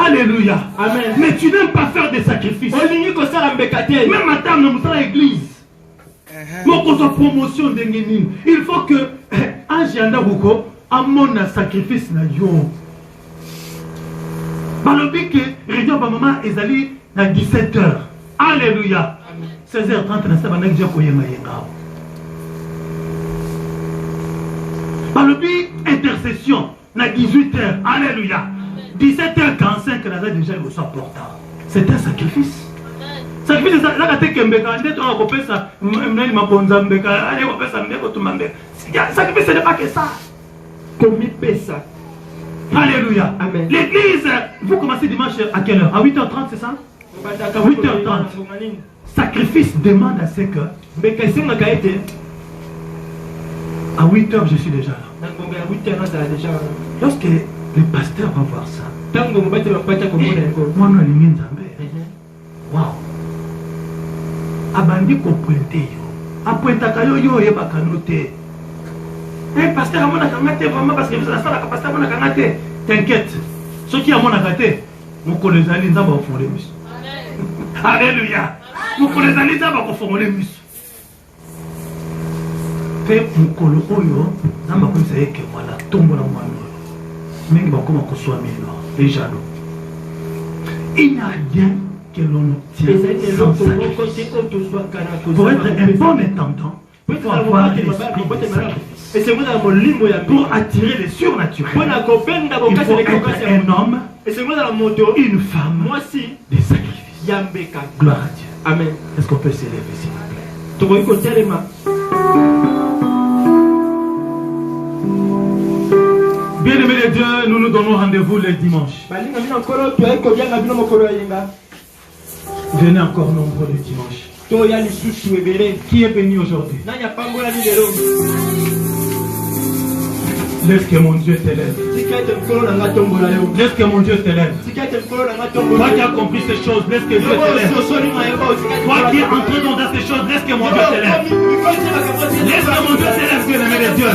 Alléluia. Amen. Mais tu n'aimes pas faire des sacrifices. Même à table, nous sommes à l'église. Promotion de il faut que Angianda Boko a mon sacrifice na yo. Balobi que réunion ba maman ezali na 17h. Alléluia. 16h30 na sabana déjà koyenga yenga. Balobi intercession na 18h. Alléluia. 17h45 na déjà il reçoit portable. C'est un sacrifice. Sacrifice là la tête mbeka ndето on kopé ça mnani maponza mbeka allez kopé ça mbeko tumambeka. Sacrifice ce n'est pas que ça. Comme pesa. Alléluia. Amen. L'église, vous commencez dimanche à quelle heure? À 8h30, c'est ça? 8h30. Sacrifice demande à ce que à 8h je suis déjà là. Lorsque le pasteur va voir ça, moi non lingi nzambe. Wow. Abandi ko pointe yo. Apointa ka yo yo e bakanote. Pasteur amona kangate vraiment parce que vous la sala pasteur amona kangate. T'inquiète. Ce qui amona kangate, nous connaissons les nzamba au fond les mus. Alléluia. Nous connaissons les nzamba au fond les mus. Fait mukolo oyo nzamba ko isayeke voilà tombo na mwana. Mingi bakoma ko swami les jaloux. Il n'y a rien que l'on obtient sans sacrifice. Pour être un bon intendant, il faut avoir l'esprit de sacrifice. Pour attirer les surnaturels, il faut être un homme, une femme, des sacrifices. Gloire à Dieu. Amen. Est-ce qu'on peut s'élever, s'il vous plaît? Bien-aimés de Dieu, nous nous donnons rendez-vous le dimanche. Venez encore nombreux le dimanche. Qui est béni aujourd'hui? Laisse que mon Dieu t'élève. Laisse que mon Dieu t'élève. Toi qui as compris ces choses, laisse que Dieu t'élève. Toi qui es entré dans ces choses, laisse que mon Dieu t'élève. Laisse que mon Dieu t'élève, bien-aimé de Dieu.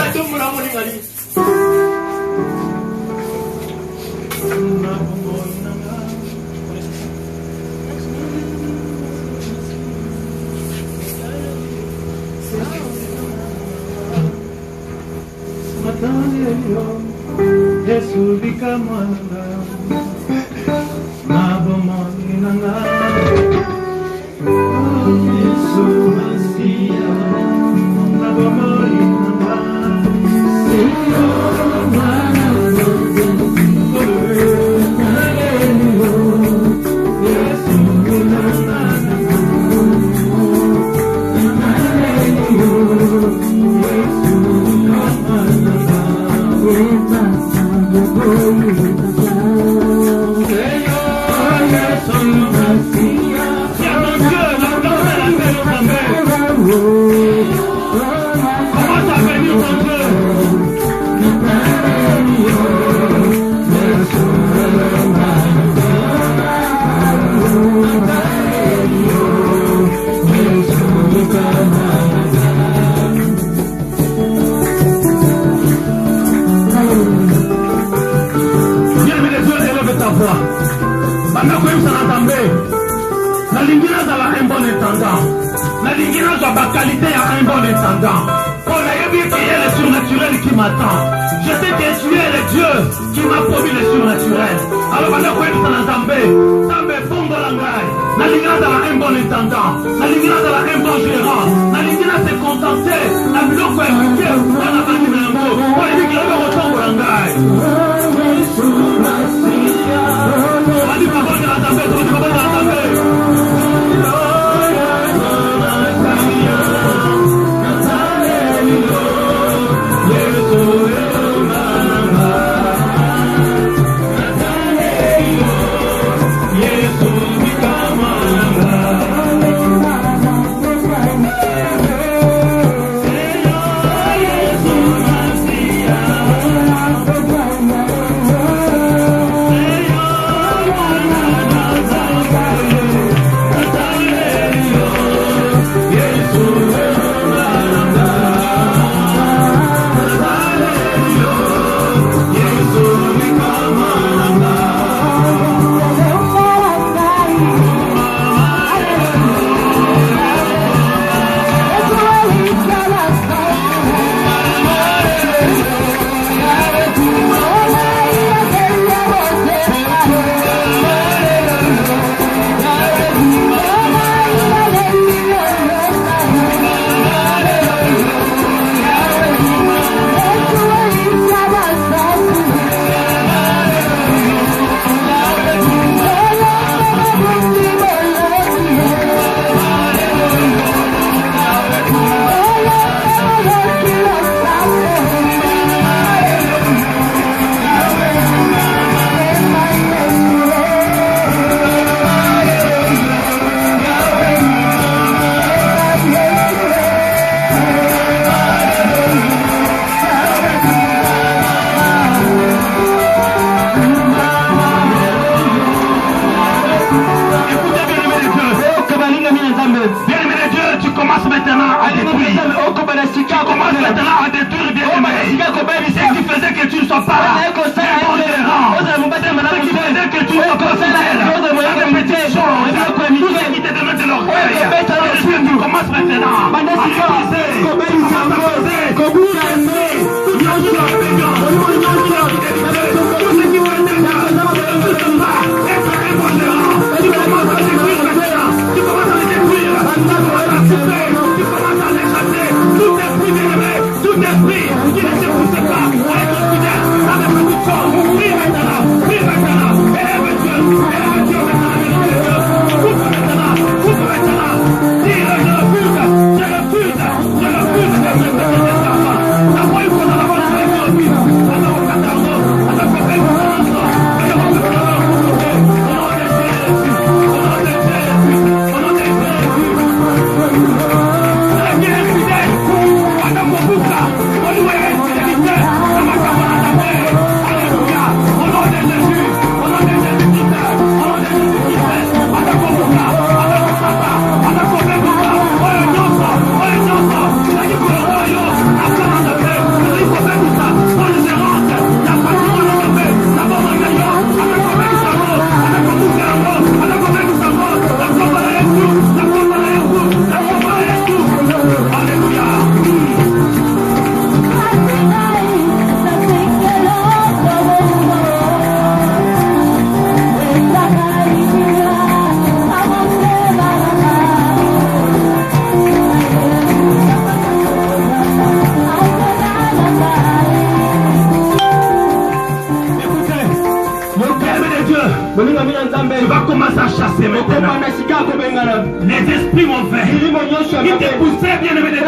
Tout est pris. poussé, bien-aimé de Dieu,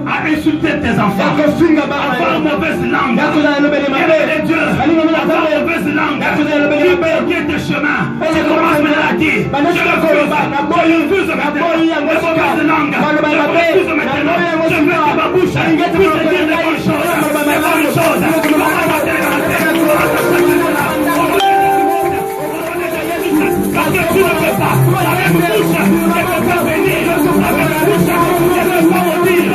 à insulter tes enfants, à avoir mauvaise langue, bien-aimé de Dieu, à avoir mauvaise langue, tu bloquais tes chemins, tu commences maintenant à dire, je refuse maintenant, je refuse maintenant, je veux que ma bouche puisse dire des bonnes choses, parce que tu ne peux pas, avec bouche, ne peut pas venir, avec bouche, ne peut pas dire,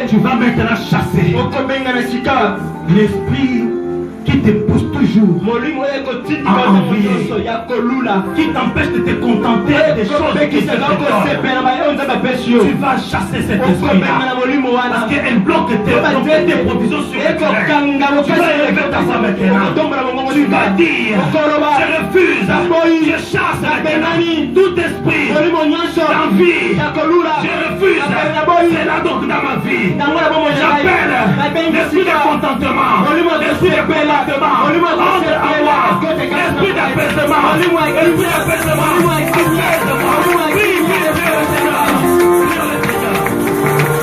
tu vas maintenant chasser l'esprit qui te pousse toujours à envier, qui t'empêche de te contenter des choses qui se donnent. Tu vas chasser cet esprit-là parce qu'elle bloque tes provisions sur le terrain. Tu vas élever ta femme maintenant. Tu vas dire, je refuse, je chasse maintenant tout esprit d'envie. Je refuse, c'est la donc dans ma vie. J'appelle l'esprit de contentement, l'esprit de contentement. Entre à moi, l'esprit d'apaisement, l'esprit d'apaisement, apaise-moi. Prie, prie le Seigneur.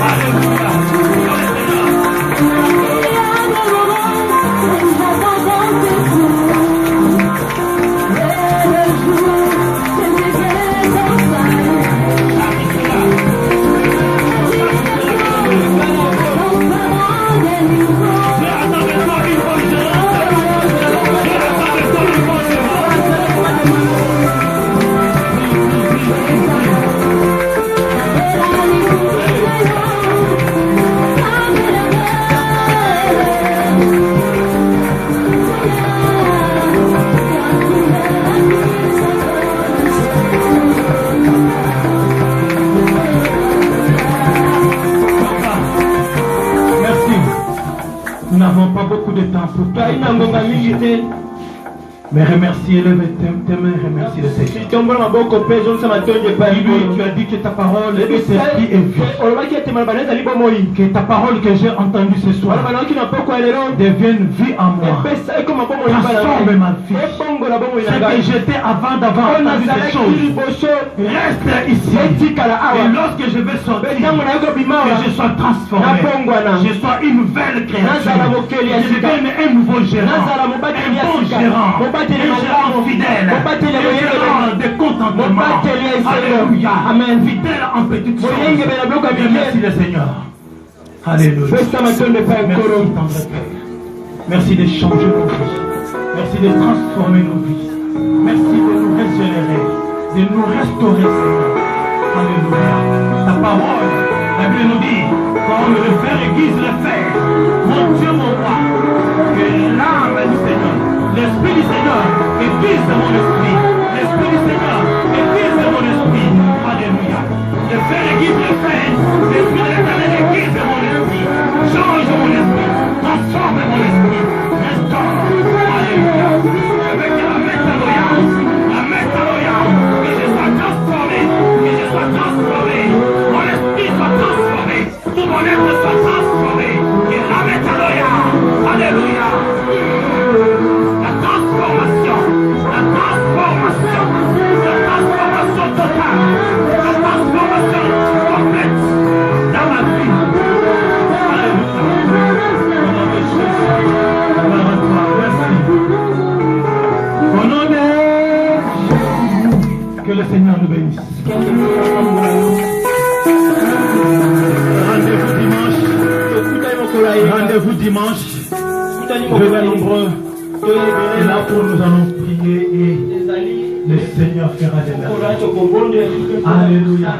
Alléluia. Nous n'avons pas beaucoup de temps pour parler. Mais remercie, lève tes mains, remercie le Seigneur. Tu as dit que ta parole est esprit et vie. Que ta parole que j'ai entendue ce soir devienne vie en moi. Transforme ma vie. Ce que j'étais avant d'avoir entendu ces choses reste ici. Et lorsque je vais sortir, que je sois transformé, je sois une nouvelle créature, je devienne un nouveau gérant, un bon gérant. Et gérant fidèle, et gérant de contentement. Alléluia. Amen. Fidèle en petites choses. Merci le Seigneur. Alléluia. Merci, tendre Père. Merci de changer nos vies. Merci de transformer nos vies. Merci de nous régénérer, de nous restaurer, Seigneur. Alléluia. Ta parole, la Bible nous dit, comme le fer aiguise le fer, mon Dieu, mon roi, que l'âme du Seigneur, l'Esprit du Seigneur aiguise mon esprit. L'Esprit du Seigneur aiguise mon esprit. Alléluia. Le fer aiguise le fer. L'Esprit de l'Éternel aiguise mon esprit. Change mon esprit. Transforme mon esprit. Restaure. Alléluia. Avec la métanoïa. La métanoïa. Que je sois transformé. Que je sois transformé. Mon esprit soit transformé. Tout mon être soit transformé. Et la métanoïa. Alléluia. La transformation totale, la transformation complète dans ma vie. Alléluia. Au nom de Jésus, que le Seigneur nous bénisse. Rendez-vous dimanche. Rendez-vous dimanche. Venez nombreux. Et là pour nous allons prier et le Seigneur fera des miracles. Alléluia.